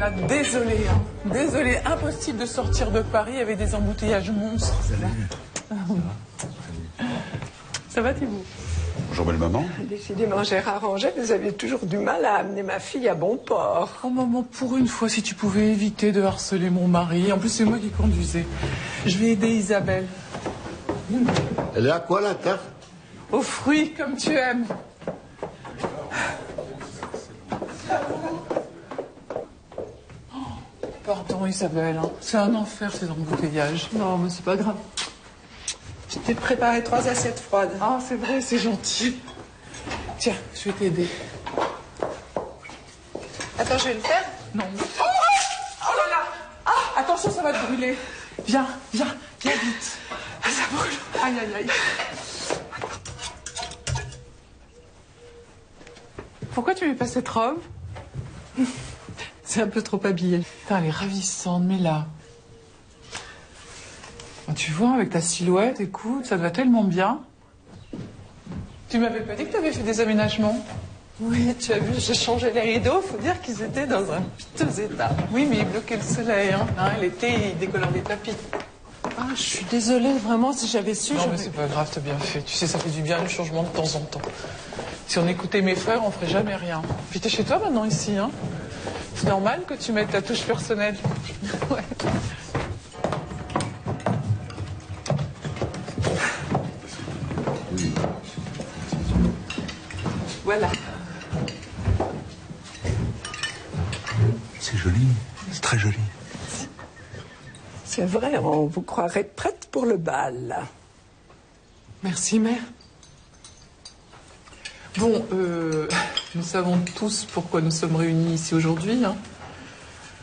là, désolé, hein. Désolé, impossible de sortir de Paris avec des embouteillages monstres. Ça va, Thibaut? Bonjour, belle maman. Décidément, Gérard Angers, vous avez toujours du mal à amener ma fille à bon port. Oh maman, pour une fois, si tu pouvais éviter de harceler mon mari. En plus, c'est moi qui conduisais. Je vais aider Isabelle. Elle est à quoi, la tarte? Aux fruits, comme tu aimes. Oh, pardon, Isabelle, hein. C'est un enfer, ces embouteillages. Non, mais c'est pas grave. Je t'ai préparé 3 assiettes froides. Ah, c'est vrai, c'est gentil. Tiens, je vais t'aider. Attends, je vais le faire. Non. Oh là là! Ah, attention, ça va te brûler. Viens vite. Ça brûle. Aïe, aïe, aïe. Pourquoi tu mets pas cette robe? C'est un peu trop habillé. Putain, elle est ravissante, mais là. Tu vois, avec ta silhouette, écoute, ça te va tellement bien. Tu m'avais pas dit que tu avais fait des aménagements? Oui, tu as vu, j'ai changé les rideaux. Faut dire qu'ils étaient dans un piteux état. Oui, mais ils bloquaient le soleil, hein. L'été, ils décolorent les tapis. Ah, je suis désolée, vraiment, si j'avais su... Non, mais c'est pas grave, t'as bien fait. Tu sais, ça fait du bien, le changement de temps en temps. Si on écoutait mes frères, on ferait jamais rien. Puis t'es chez toi maintenant, ici, hein. C'est normal que tu mettes ta touche personnelle. Ouais. Voilà. C'est joli, c'est très joli. C'est vrai, on vous croirait prête pour le bal. Merci, mère. Bon, nous savons tous pourquoi nous sommes réunis ici aujourd'hui, hein.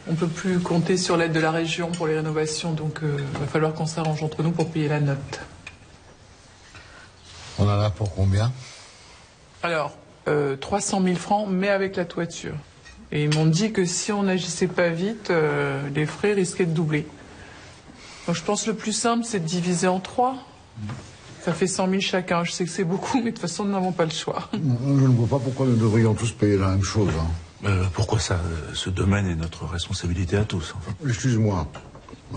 On ne peut plus compter sur l'aide de la région pour les rénovations, donc il va falloir qu'on s'arrange entre nous pour payer la note. On en a pour combien? Alors, 300 000 francs, mais avec la toiture. Et ils m'ont dit que si on n'agissait pas vite, les frais risquaient de doubler. Donc je pense que le plus simple, c'est de diviser en 3. Ça fait 100 000 chacun. Je sais que c'est beaucoup, mais de toute façon, nous n'avons pas le choix. Je ne vois pas pourquoi nous devrions tous payer la même chose. Pourquoi ça? Ce domaine est notre responsabilité à tous. Enfin. Excuse-moi.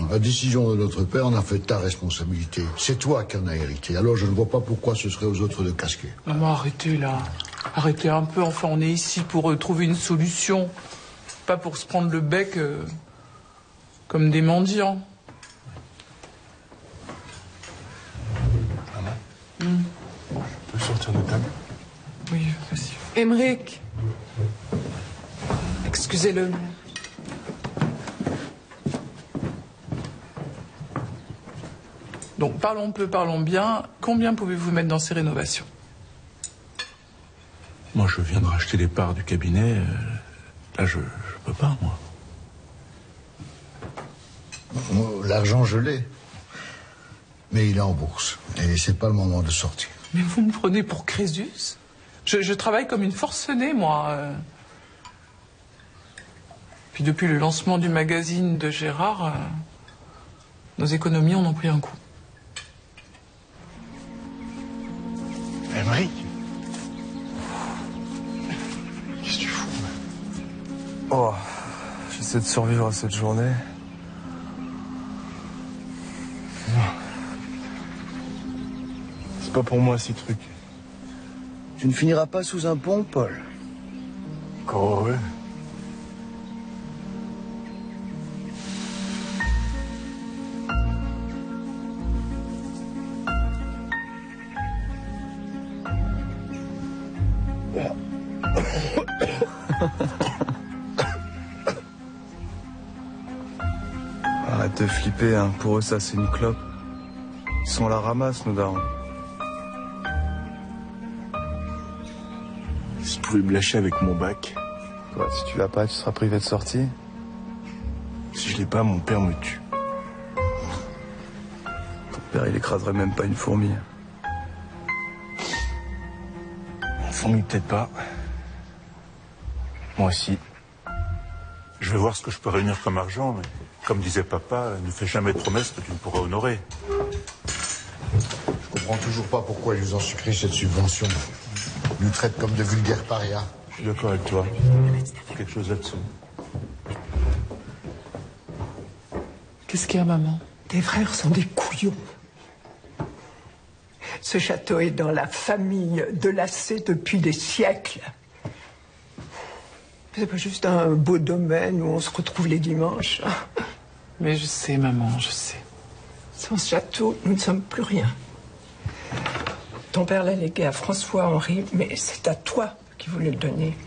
La décision de notre père en a fait ta responsabilité. C'est toi qui en as hérité. Alors je ne vois pas pourquoi ce serait aux autres de casquer. Maman, arrêtez là. Arrêtez un peu. Enfin, on est ici pour trouver une solution. Pas pour se prendre le bec comme des mendiants. Je peux sortir de table? Oui, vas-y. Émeric. Excusez-le. Donc, parlons peu, parlons bien. Combien pouvez-vous mettre dans ces rénovations? Moi, je viens de racheter les parts du cabinet. Là, je peux pas, moi. L'argent, je l'ai. Mais il est en bourse. Et c'est pas le moment de sortir. Mais vous me prenez pour Crésus? Je travaille comme une forcenée, moi. Puis depuis le lancement du magazine de Gérard, nos économies en ont pris un coup. Émeric, qu'est-ce que tu fous? Oh, j'essaie de survivre à cette journée. C'est pas pour moi, ces trucs. Tu ne finiras pas sous un pont, Paul. Encore heureux. Arrête de flipper, hein. Pour eux, ça, c'est une clope. Ils sont à la ramasse, nos darons. Si tu pouvais me lâcher avec mon bac. Toi, si tu l'as pas, tu seras privé de sortie. Si je l'ai pas, mon père me tue. Ton père, il écraserait même pas une fourmi. Fourmi, peut-être pas. Moi aussi. Je vais voir ce que je peux réunir comme argent, mais comme disait papa, ne fais jamais de promesses que tu ne pourras honorer. Je comprends toujours pas pourquoi ils nous ont sucré cette subvention. Ils nous traitent comme de vulgaires parias. Je suis d'accord avec toi. Il y a quelque chose là-dessous. Qu'est-ce qu'il y a, maman? Tes frères sont des couillons. Ce château est dans la famille de Lacé depuis des siècles. C'est pas juste un beau domaine où on se retrouve les dimanches. Mais je sais, maman, je sais. Sans ce château, nous ne sommes plus rien. Ton père l'a légué à François-Henri, mais c'est à toi qui voulait le donner.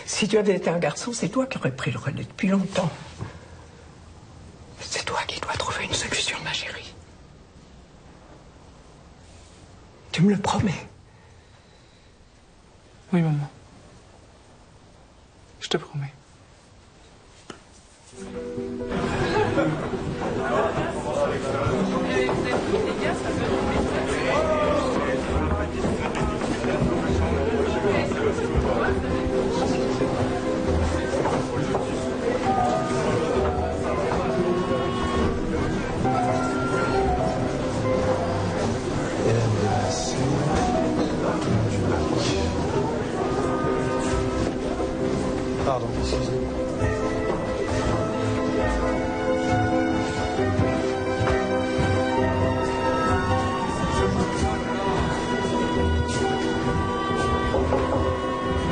Si tu avais été un garçon, c'est toi qui aurais pris le relais depuis longtemps. C'est toi qui dois trouver une solution, ma chérie. Tu me le promets? Oui, maman. Je te promets. Pardon, excusez-moi.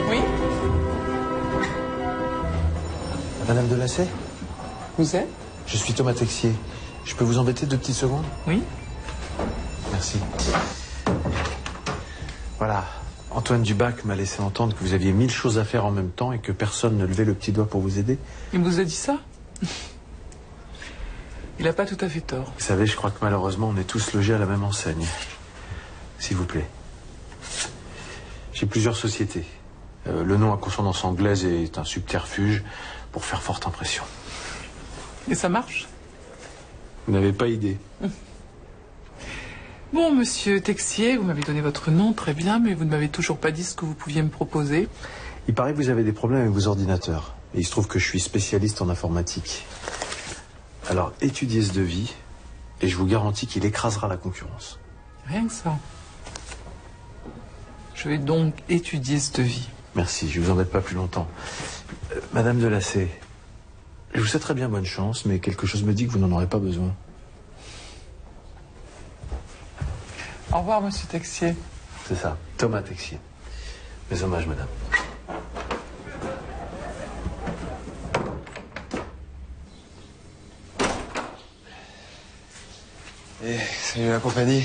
Oui? Madame de Lacé, Vous êtes? je suis Thomas Texier. Je peux vous embêter 2 petites secondes? Oui? Merci. Voilà. Antoine Dubac m'a laissé entendre que vous aviez 1000 choses à faire en même temps et que personne ne levait le petit doigt pour vous aider. Il vous a dit ça? Il n'a pas tout à fait tort. Vous savez, je crois que malheureusement, on est tous logés à la même enseigne. S'il vous plaît. J'ai plusieurs sociétés. Le nom à consonance anglaise est un subterfuge pour faire forte impression. Et ça marche? Vous n'avez pas idée. Bon, monsieur Texier, vous m'avez donné votre nom, très bien, mais vous ne m'avez toujours pas dit ce que vous pouviez me proposer. Il paraît que vous avez des problèmes avec vos ordinateurs. Et il se trouve que je suis spécialiste en informatique. Alors, étudiez ce devis, et je vous garantis qu'il écrasera la concurrence. Rien que ça. Je vais donc étudier ce devis. Merci, je vous embête pas plus longtemps. Madame de Lacé, je vous souhaite très bien bonne chance, mais quelque chose me dit que vous n'en aurez pas besoin. Au revoir, monsieur Texier. C'est ça, Thomas Texier. Mes hommages, madame. Salut la compagnie.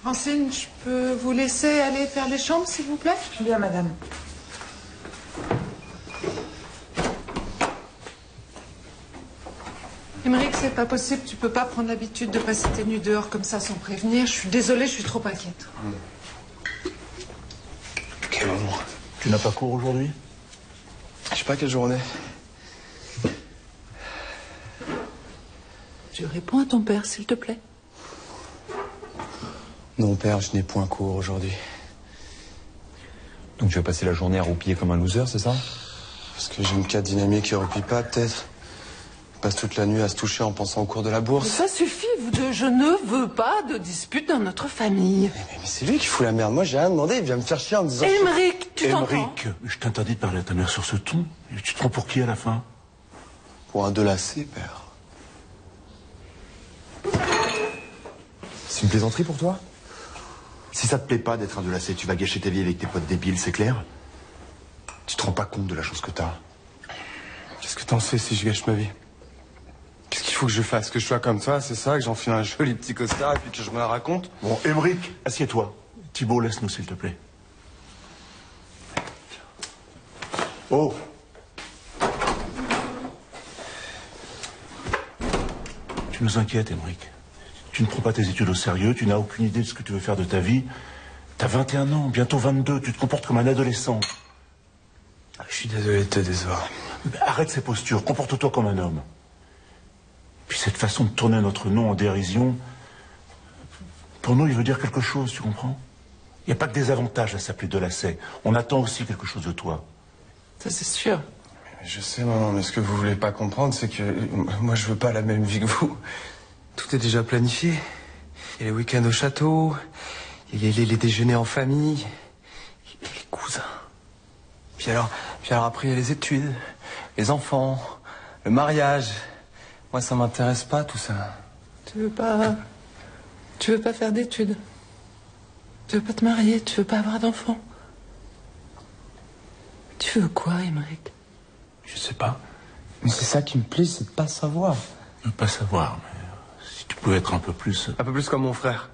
Francine, je peux vous laisser aller faire les chambres, s'il vous plaît? Bien, madame. Émeric, c'est pas possible, tu peux pas prendre l'habitude de passer tes nuits dehors comme ça sans prévenir. Je suis désolée, je suis trop inquiète. Quel moment. Tu n'as pas cours aujourd'hui? Je sais pas quelle journée. Tu réponds à ton père, s'il te plaît. Non, père, je n'ai point cours aujourd'hui. Donc tu vas passer la journée à roupiller comme un loser, c'est ça? Parce que j'ai une carte dynamique qui roupille pas, peut-être. Je passe toute la nuit à se toucher en pensant au cours de la bourse. Ça suffit, vous deux. Je ne veux pas de dispute dans notre famille. Mais c'est lui qui fout la merde. Moi, j'ai rien demandé. Il vient me faire chier en me disant... Émeric, tu t'entends? Émeric, je t'interdis de parler à ta mère sur ce ton. Et tu te prends pour qui à la fin? Pour un delacé, père. C'est une plaisanterie pour toi? Si ça te plaît pas d'être un delacé, tu vas gâcher ta vie avec tes potes débiles, c'est clair? Tu te rends pas compte de la chance que t'as? Qu'est-ce que t'en sais si je gâche ma vie? Qu'est-ce qu'il faut que je fasse? Que je sois comme ça, c'est ça? Que j'enfile un joli petit costard et puis que je me la raconte? Bon, Émeric, assieds-toi. Thibault, laisse-nous, s'il te plaît. Oh! Tu nous inquiètes, Émeric. Tu ne prends pas tes études au sérieux, tu n'as aucune idée de ce que tu veux faire de ta vie. T'as 21 ans, bientôt 22, tu te comportes comme un adolescent. Je suis désolé de te décevoir. Arrête ces postures, comporte-toi comme un homme. Puis cette façon de tourner notre nom en dérision, pour nous, il veut dire quelque chose, tu comprends? Il n'y a pas que des avantages à s'appeler Delacé. On attend aussi quelque chose de toi. Ça, c'est sûr. Je sais, maman, mais ce que vous voulez pas comprendre, c'est que moi, je veux pas la même vie que vous. Tout est déjà planifié. Il y a les week-ends au château, il y a les déjeuners en famille, il y a les cousins. Puis alors après, il y a les études, les enfants, le mariage. Moi, ça m'intéresse pas, tout ça. Tu veux pas faire d'études? Tu veux pas te marier? Tu veux pas avoir d'enfants? Tu veux quoi, Émeric? Je sais pas. Mais c'est ça qui me plaît, c'est de pas savoir. Ne pas savoir, mais si tu pouvais être un peu plus... Un peu plus comme mon frère.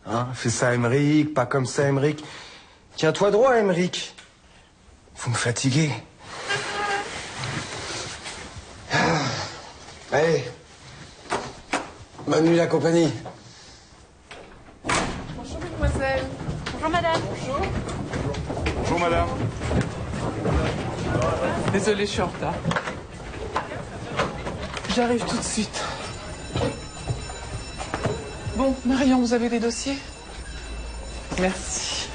Hein? Fais ça, Émeric, pas comme ça, Émeric. Tiens-toi droit, Émeric. Vous me fatiguez. Allez. Bonne nuit, la compagnie. Bonjour, mademoiselle. Bonjour madame. Bonjour, madame. Désolée, je suis en retard. J'arrive tout de suite. Bon, Marion, vous avez les dossiers? Merci.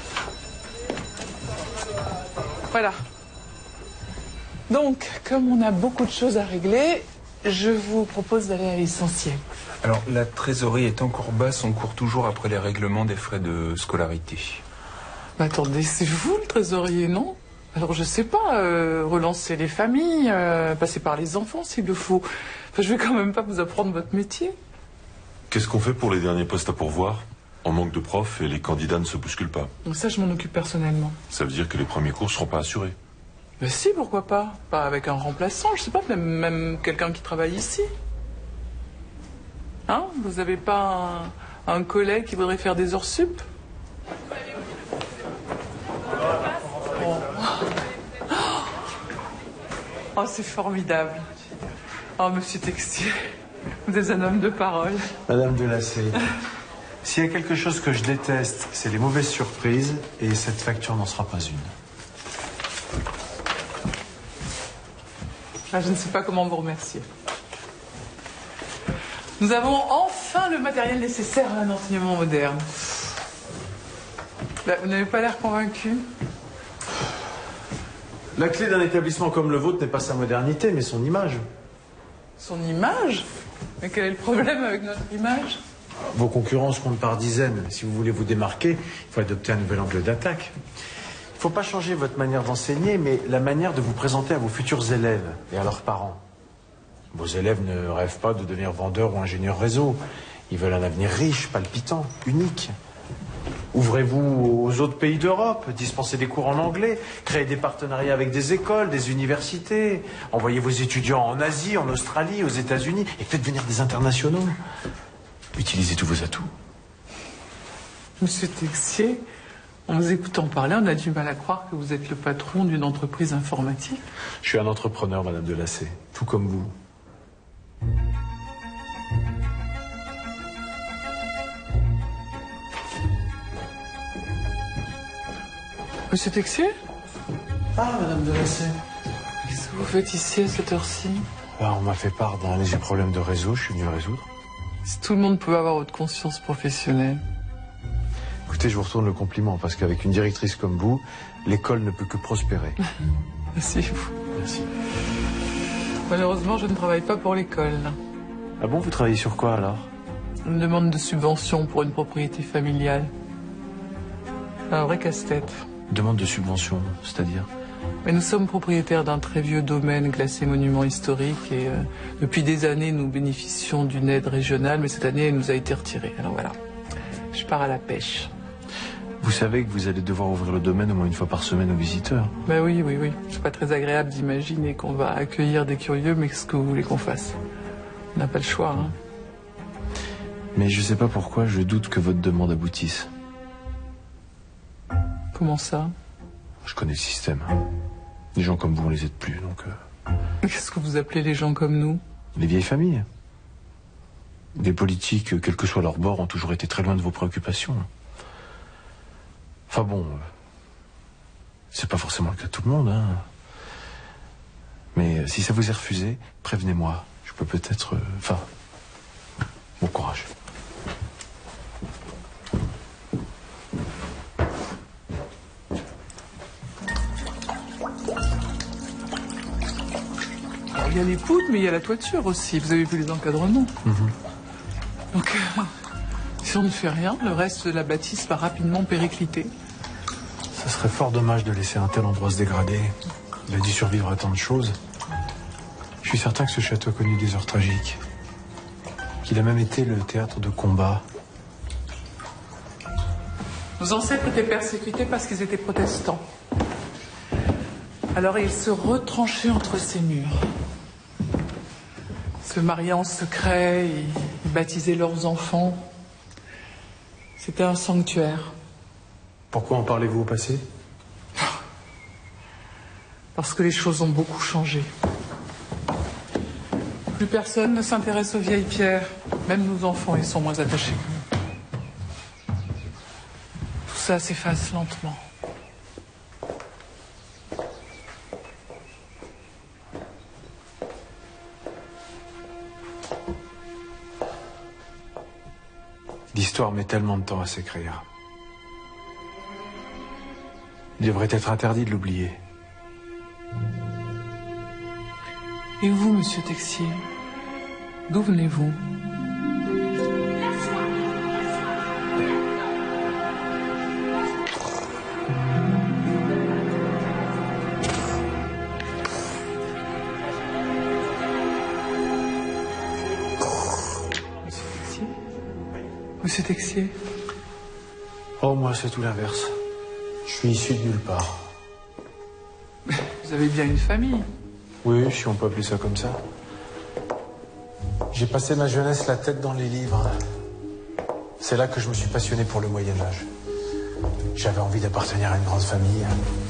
Voilà. Donc, comme on a beaucoup de choses à régler, je vous propose d'aller à l'essentiel. Alors, la trésorerie est encore basse, on court toujours après les règlements des frais de scolarité. Mais attendez, c'est vous le trésorier, non? Alors, je sais pas, relancer les familles, passer par les enfants s'il le faut. Enfin, je vais quand même pas vous apprendre votre métier. Qu'est-ce qu'on fait pour les derniers postes à pourvoir? On manque de profs et les candidats ne se bousculent pas. Donc ça, je m'en occupe personnellement. Ça veut dire que les premiers cours ne seront pas assurés. Ben si, pourquoi pas? Pas avec un remplaçant, je sais pas, même quelqu'un qui travaille ici. Hein? Vous avez pas un collègue qui voudrait faire des heures sup? Oh, c'est formidable. Oh, monsieur Texier, vous êtes un homme de parole. Madame Delacé, s'il y a quelque chose que je déteste, c'est les mauvaises surprises, et cette facture n'en sera pas une. Ah, je ne sais pas comment vous remercier. Nous avons enfin le matériel nécessaire à un enseignement moderne. Là, vous n'avez pas l'air convaincu? La clé d'un établissement comme le vôtre n'est pas sa modernité, mais son image. Son image? Mais quel est le problème avec notre image? Vos concurrents se comptent par dizaines. Si vous voulez vous démarquer, il faut adopter un nouvel angle d'attaque. Il ne faut pas changer votre manière d'enseigner, mais la manière de vous présenter à vos futurs élèves et à leurs parents. Vos élèves ne rêvent pas de devenir vendeurs ou ingénieurs réseau. Ils veulent un avenir riche, palpitant, unique. Ouvrez-vous aux autres pays d'Europe, dispensez des cours en anglais, créez des partenariats avec des écoles, des universités, envoyez vos étudiants en Asie, en Australie, aux États-Unis, et faites venir des internationaux. Utilisez tous vos atouts. Monsieur Texier, en vous écoutant parler, on a du mal à croire que vous êtes le patron d'une entreprise informatique. Je suis un entrepreneur, Madame Delacé, tout comme vous. Monsieur Texier? Ah, Madame Delacé. Qu'est-ce que vous faites ici à cette heure-ci? Alors, on m'a fait part d'un léger problème de réseau, je suis venu le résoudre. Si tout le monde pouvait avoir votre conscience professionnelle. Écoutez, je vous retourne le compliment, parce qu'avec une directrice comme vous, l'école ne peut que prospérer. Merci vous. Merci. Malheureusement, je ne travaille pas pour l'école. Ah bon, vous travaillez sur quoi alors? Une demande de subvention pour une propriété familiale. Un vrai casse-tête. Demande de subvention, c'est-à-dire? Mais nous sommes propriétaires d'un très vieux domaine classé monument historique et depuis des années nous bénéficions d'une aide régionale, mais cette année elle nous a été retirée. Alors voilà, je pars à la pêche. Vous savez que vous allez devoir ouvrir le domaine au moins une fois par semaine aux visiteurs? Ben oui. C'est pas très agréable d'imaginer qu'on va accueillir des curieux, mais qu'est-ce que vous voulez qu'on fasse? On n'a pas le choix, hein. Mais je sais pas pourquoi, je doute que votre demande aboutisse. Comment ça? Je connais le système. Les gens comme vous, on les aide plus, donc... Qu'est-ce que vous appelez les gens comme nous? Les vieilles familles. Les politiques, quel que soit leur bord, ont toujours été très loin de vos préoccupations. Enfin bon... c'est pas forcément le cas de tout le monde, hein. Mais si ça vous est refusé, prévenez-moi. Je peux peut-être... Enfin... bon courage. Il y a les poutres, mais il y a la toiture aussi. Vous avez vu les encadrements. Donc, si on ne fait rien, le reste de la bâtisse va rapidement péricliter. Ça serait fort dommage de laisser un tel endroit se dégrader. Il a dû survivre à tant de choses. Je suis certain que ce château a connu des heures tragiques. qu'il a même été le théâtre de combat. Nos ancêtres étaient persécutés parce qu'ils étaient protestants. Alors ils se retranchaient entre ces murs. Se mariaient en secret, ils baptisaient leurs enfants. C'était un sanctuaire. Pourquoi en parlez-vous au passé? Parce que les choses ont beaucoup changé. Plus personne ne s'intéresse aux vieilles pierres. Même nos enfants, ils sont moins attachés que nous. Tout ça s'efface lentement. L'histoire met tellement de temps à s'écrire. Il devrait être interdit de l'oublier. Et vous, monsieur Texier, d'où venez-vous? Monsieur Texier? Oh, moi, c'est tout l'inverse. Je suis issu de nulle part. Vous avez bien une famille? Oui, si on peut appeler ça comme ça. J'ai passé ma jeunesse la tête dans les livres. C'est là que je me suis passionné pour le Moyen-Âge. J'avais envie d'appartenir à une grande famille,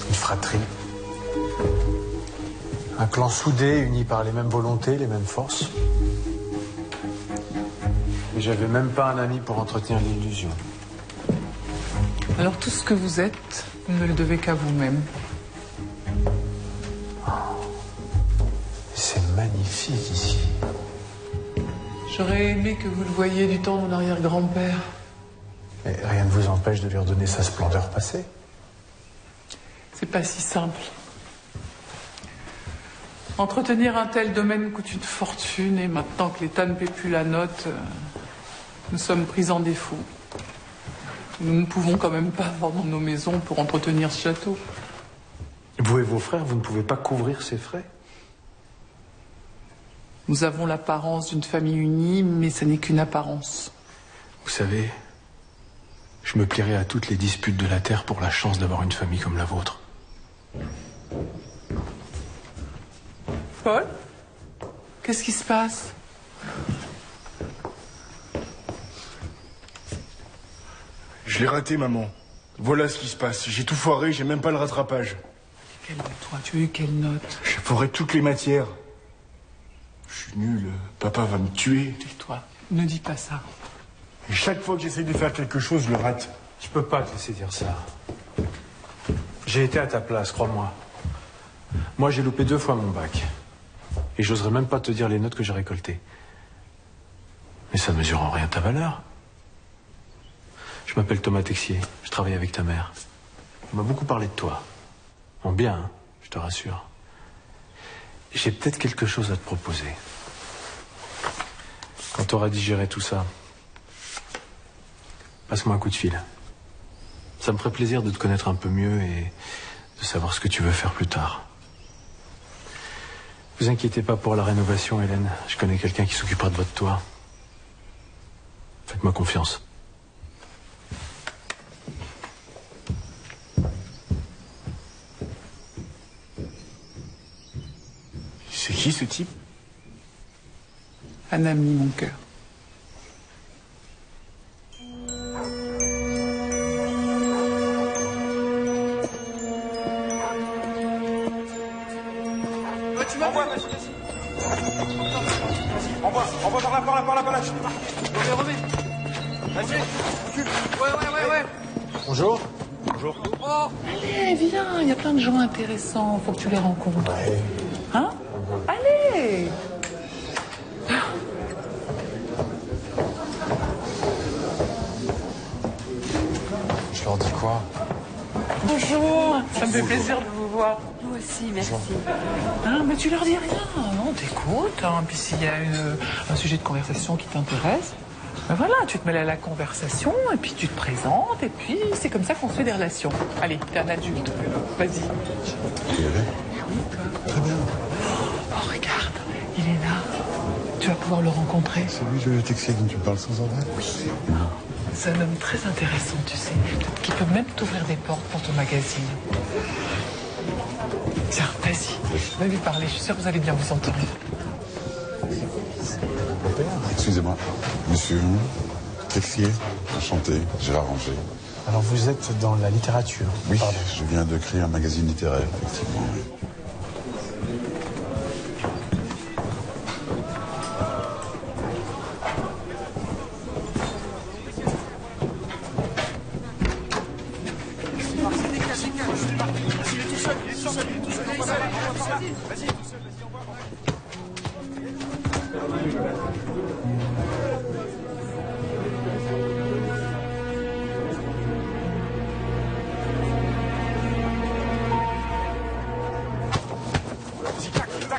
une fratrie. Un clan soudé, uni par les mêmes volontés, les mêmes forces. Et j'avais même pas un ami pour entretenir l'illusion. Alors tout ce que vous êtes, vous ne le devez qu'à vous-même. C'est magnifique ici. J'aurais aimé que vous le voyiez du temps de mon arrière-grand-père. Mais rien ne vous empêche de lui redonner sa splendeur passée. C'est pas si simple. Entretenir un tel domaine coûte une fortune et maintenant que l'État ne paie plus la note, nous sommes pris en défaut. Nous ne pouvons quand même pas vendre nos maisons pour entretenir ce château. Vous et vos frères, vous ne pouvez pas couvrir ces frais? Nous avons l'apparence d'une famille unie, mais ce n'est qu'une apparence. Vous savez, je me plierais à toutes les disputes de la terre pour la chance d'avoir une famille comme la vôtre. Paul? Qu'est-ce qui se passe? Je l'ai raté, maman. Voilà ce qui se passe. J'ai tout foiré, j'ai même pas le rattrapage. Calme-toi, tu as eu quelle note? J'ai foiré toutes les matières. Je suis nul. Papa va me tuer. Tais-toi, ne dis pas ça. Et chaque fois que j'essaie de faire quelque chose, je le rate. Je peux pas te laisser dire ça. J'ai été à ta place, crois-moi. Moi, j'ai loupé 2 fois mon bac. Et j'oserais même pas te dire les notes que j'ai récoltées. Mais ça ne mesure en rien ta valeur. Je m'appelle Thomas Texier, je travaille avec ta mère. On m'a beaucoup parlé de toi. En bien, hein, je te rassure. J'ai peut-être quelque chose à te proposer. Quand tu auras digéré tout ça, passe-moi un coup de fil. Ça me ferait plaisir de te connaître un peu mieux et de savoir ce que tu veux faire plus tard. Vous inquiétez pas pour la rénovation, Hélène. Je connais quelqu'un qui s'occupera de votre toit. Faites-moi confiance. C'est qui ce type? Un ami, mon cœur. Tu m'envoies, Envoie par là. Remets. Vas-y. Ouais. Bonjour. Oh, allez, viens, il y a plein de gens intéressants, faut que tu les rencontres. Ouais. Hein? Allez! Je leur dis quoi? Bonjour, ça me fait plaisir de vous voir. Moi aussi, merci. Hein, mais tu leur dis rien, non, t'écoutes, hein, puis s'il y a un sujet de conversation qui t'intéresse, ben voilà, tu te mêles à la conversation, et puis tu te présentes, et puis c'est comme ça qu'on se fait des relations. Allez, t'es un adulte, vas-y. Tu y allais? Oui, toi. Très bien. Oh, regarde, il est là. Tu vas pouvoir le rencontrer. C'est lui le Texier dont tu me parles sans arrêt? Oui. C'est un homme très intéressant, tu sais, qui peut même t'ouvrir des portes pour ton magazine. Tiens, vas-y, va lui parler, je suis sûre que vous allez bien vous entendre. Excusez-moi, monsieur Texier, enchanté, Gérard Ranger. Alors vous êtes dans la littérature? Oui, pardon. je viens de créer un magazine littéraire, effectivement. Oui.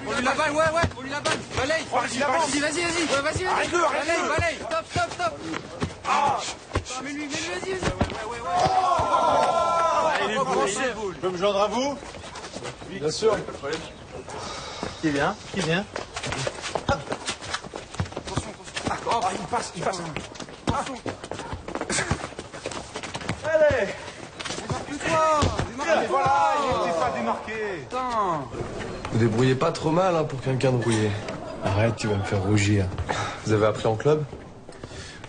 On lui la balle, ouais, on lui la balle. Balaye, vas-y. Ouais, vas-y. Balaye, stop. Mets-lui, vas-y. Il est beau. Je peux me joindre à vous? Bien sûr. Qui vient? Attention. Oh, il passe. Attention. Allez! Démarque-toi. Voilà, il n'était pas démarqué. Putain. Vous débrouillez pas trop mal hein, pour quelqu'un de rouillé. Arrête, tu vas me faire rougir. Vous avez appris en club?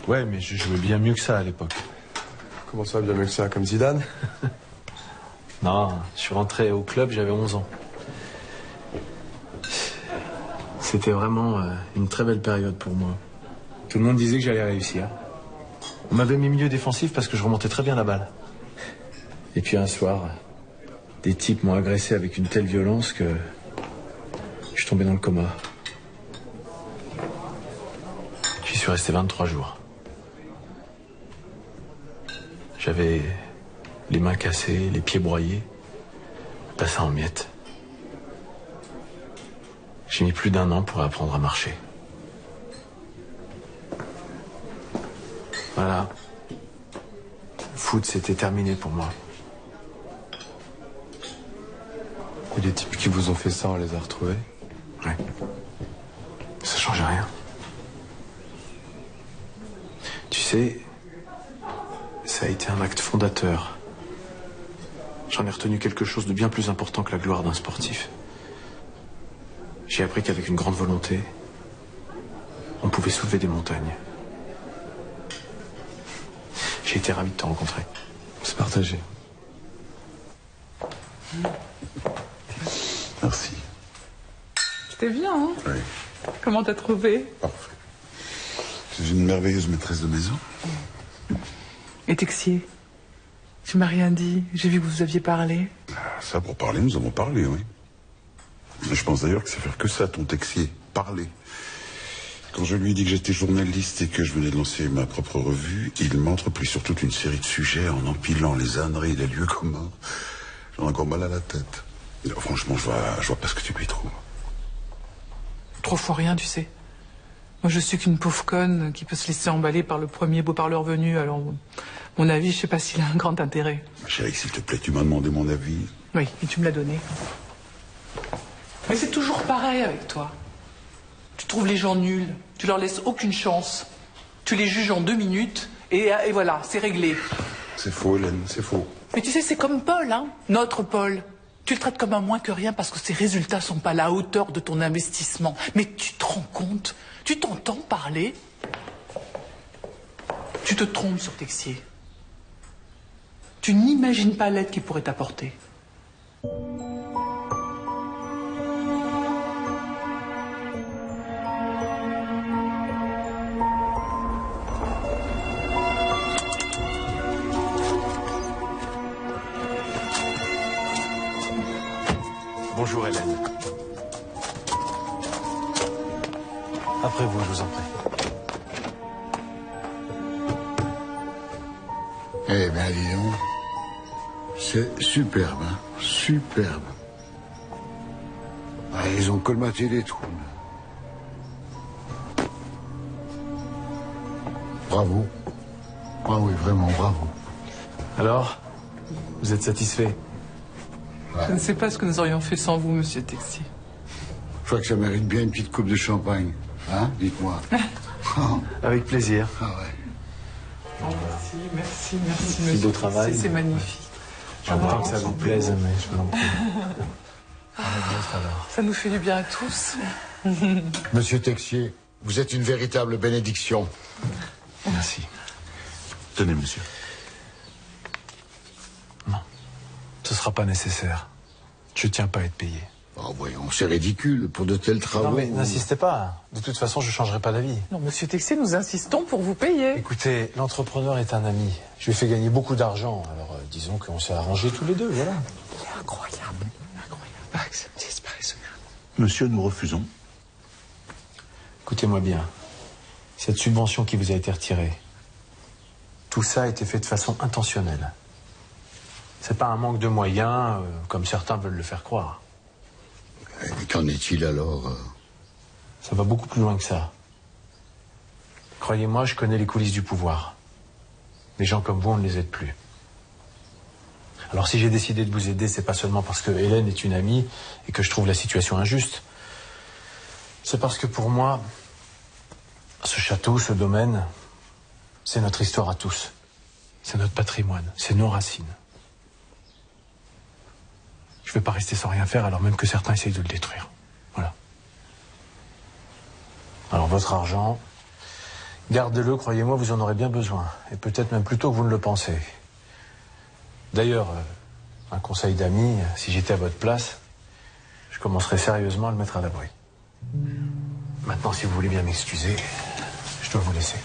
Ouais, mais je jouais bien mieux que ça à l'époque. Comment ça, bien mieux que ça? Comme Zidane? Non, je suis rentré au club, j'avais 11 ans. C'était vraiment une très belle période pour moi. Tout le monde disait que j'allais réussir. On m'avait mis milieu défensif parce que je remontais très bien la balle. Et puis un soir, des types m'ont agressé avec une telle violence que je suis tombé dans le coma. J'y suis resté 23 jours. J'avais les mains cassées, les pieds broyés, passé en miettes. J'ai mis plus d'1 an pour apprendre à marcher. Voilà. Le foot, c'était terminé pour moi. Et les types qui vous ont fait ça, on les a retrouvés? Ouais. Ça change rien. Tu sais, ça a été un acte fondateur. J'en ai retenu quelque chose de bien plus important que la gloire d'un sportif. J'ai appris qu'avec une grande volonté, on pouvait soulever des montagnes. J'ai été ravi de te rencontrer. C'est partagé. Merci. C'était bien, hein? Oui. Comment t'as trouvé? Parfait. C'est une merveilleuse maîtresse de maison. Et Texier, tu m'as rien dit. J'ai vu que vous aviez parlé. Ça, pour parler, nous avons parlé, oui. Je pense d'ailleurs que c'est faire que ça, ton Texier. Parler. Quand je lui ai dit que j'étais journaliste et que je venais de lancer ma propre revue, il m'a entrepris sur toute une série de sujets en empilant les âneries et les lieux communs. J'en ai encore mal à la tête. Et franchement, je vois pas ce que tu lui trouves. 3 fois rien, tu sais. Moi, je suis qu'une pauvre conne qui peut se laisser emballer par le premier beau parleur venu. Alors, mon avis, je sais pas s'il a un grand intérêt. Ma chérie, s'il te plaît, tu m'as demandé mon avis. Oui, et tu me l'as donné. Mais c'est toujours pareil avec toi. Tu trouves les gens nuls, tu leur laisses aucune chance. Tu les juges en 2 minutes et voilà, c'est réglé. C'est faux, Hélène, c'est faux. Mais tu sais, c'est comme Paul, hein, notre Paul. Tu le traites comme un moins que rien parce que ses résultats sont pas à la hauteur de ton investissement. Mais tu te rends compte? Tu t'entends parler? Tu te trompes sur Texier. Tu n'imagines pas l'aide qu'il pourrait t'apporter. Bonjour Hélène. Après vous, je vous en prie. Eh bien, dis donc. C'est superbe, hein. Superbe. Ah, ils ont colmaté les trous. Bravo. Ah oui, vraiment, bravo. Alors, vous êtes satisfait? Je ne sais pas ce que nous aurions fait sans vous, monsieur Texier. Je crois que ça mérite bien une petite coupe de champagne. Hein, dites-moi. Avec plaisir. Ah ouais. Merci, Merci, beau travail. C'est magnifique. Je comprends que ça vous plaise, mais je vous en prie. Ça nous fait du bien à tous. Monsieur Texier, vous êtes une véritable bénédiction. Merci. Tenez, monsieur. Non, ce sera pas nécessaire. Je tiens pas à être payé. Oh, voyons, c'est ridicule pour de tels travaux. Non mais n'insistez pas. De toute façon, je changerai pas d'avis. Non, monsieur Texier, nous insistons pour vous payer. Écoutez, l'entrepreneur est un ami. Je lui ai fait gagner beaucoup d'argent. Alors, disons qu'on s'est arrangés tous les deux, voilà. C'est incroyable. Pas accepté, c'est pas raisonnable. Monsieur, nous refusons. Écoutez-moi bien. Cette subvention qui vous a été retirée, tout ça a été fait de façon intentionnelle. C'est pas un manque de moyens, comme certains veulent le faire croire. Et qu'en est-il alors Ça va beaucoup plus loin que ça. Croyez-moi, je connais les coulisses du pouvoir. Les gens comme vous, on ne les aide plus. Alors si j'ai décidé de vous aider, c'est pas seulement parce que Hélène est une amie et que je trouve la situation injuste. C'est parce que pour moi, ce château, ce domaine, c'est notre histoire à tous. C'est notre patrimoine, c'est nos racines. Je ne vais pas rester sans rien faire alors même que certains essayent de le détruire. Voilà. Alors votre argent, gardez-le, croyez-moi, vous en aurez bien besoin. Et peut-être même plus tôt que vous ne le pensez. D'ailleurs, un conseil d'ami, si j'étais à votre place, je commencerais sérieusement à le mettre à l'abri. Maintenant, si vous voulez bien m'excuser, je dois vous laisser.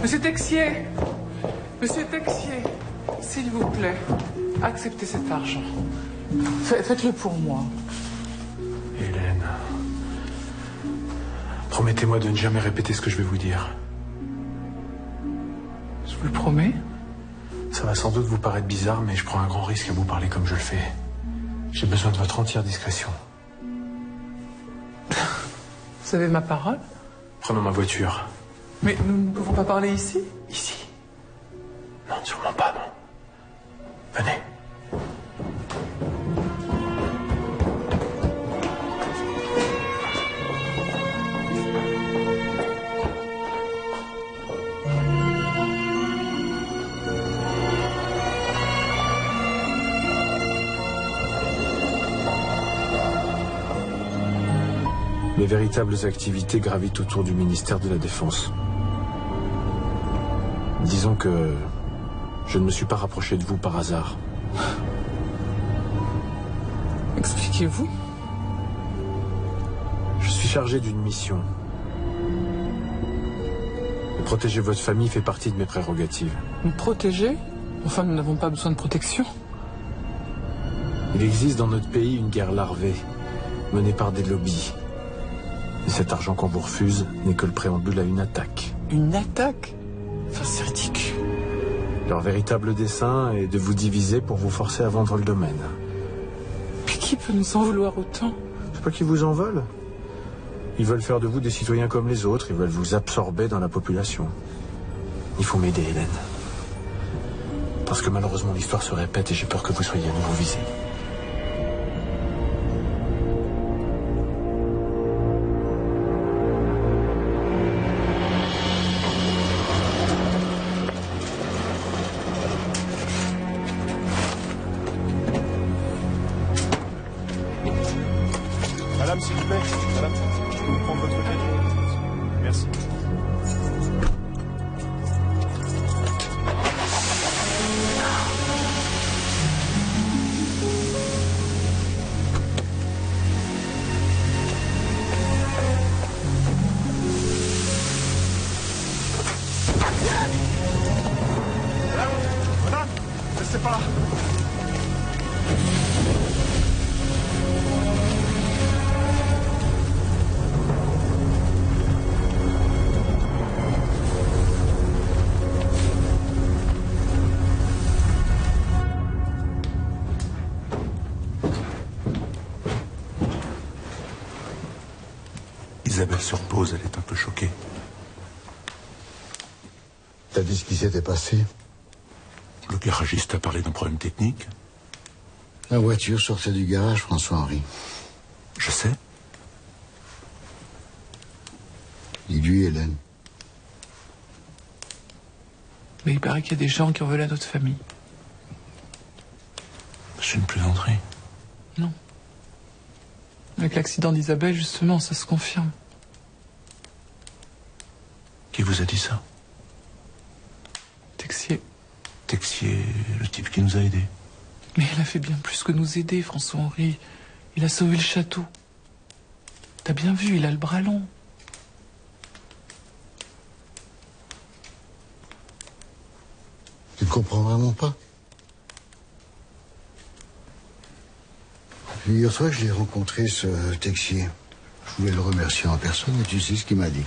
Monsieur Texier, s'il vous plaît, acceptez cet argent. Faites-le pour moi. Hélène, promettez-moi de ne jamais répéter ce que je vais vous dire. Je vous le promets. Ça va sans doute vous paraître bizarre, mais je prends un grand risque à vous parler comme je le fais. J'ai besoin de votre entière discrétion. Vous avez ma parole? Prenons ma voiture. Mais nous ne pouvons pas parler ici? Ici? Non, sûrement pas, non. Venez. Mes véritables activités gravitent autour du ministère de la Défense. Disons que je ne me suis pas rapproché de vous par hasard. Expliquez-vous. Je suis chargé d'une mission. Protéger votre famille fait partie de mes prérogatives. Nous protéger? Enfin, nous n'avons pas besoin de protection. Il existe dans notre pays une guerre larvée, menée par des lobbies. Et cet argent qu'on vous refuse n'est que le préambule à une attaque. Une attaque? Enfin, c'est ridicule. Leur véritable dessein est de vous diviser pour vous forcer à vendre le domaine. Mais qui peut nous en vouloir autant? C'est pas qu'ils vous en veulent. Ils veulent faire de vous des citoyens comme les autres. Ils veulent vous absorber dans la population. Il faut m'aider, Hélène. Parce que malheureusement, l'histoire se répète et j'ai peur que vous soyez à nouveau visée. Madame, s'il vous plaît. Madame, je peux vous prendre votre clé? Merci. Madame, restez pas là. Isabelle se repose, elle est un peu choquée. T'as dit ce qui s'était passé? Le garagiste a parlé d'un problème technique. La voiture sortait du garage, François-Henri. Je sais. Dis-lui, Hélène. Mais il paraît qu'il y a des gens qui en veulent à notre famille. C'est une plaisanterie. Non. Avec l'accident d'Isabelle, justement, ça se confirme. Qui vous a dit ça? Texier. Texier, le type qui nous a aidés. Mais il a fait bien plus que nous aider, François-Henri. Il a sauvé le château. T'as bien vu, il a le bras long. Tu ne comprends vraiment pas? Hier soir, je l'ai rencontré, ce Texier. Je voulais le remercier en personne, et tu sais ce qu'il m'a dit.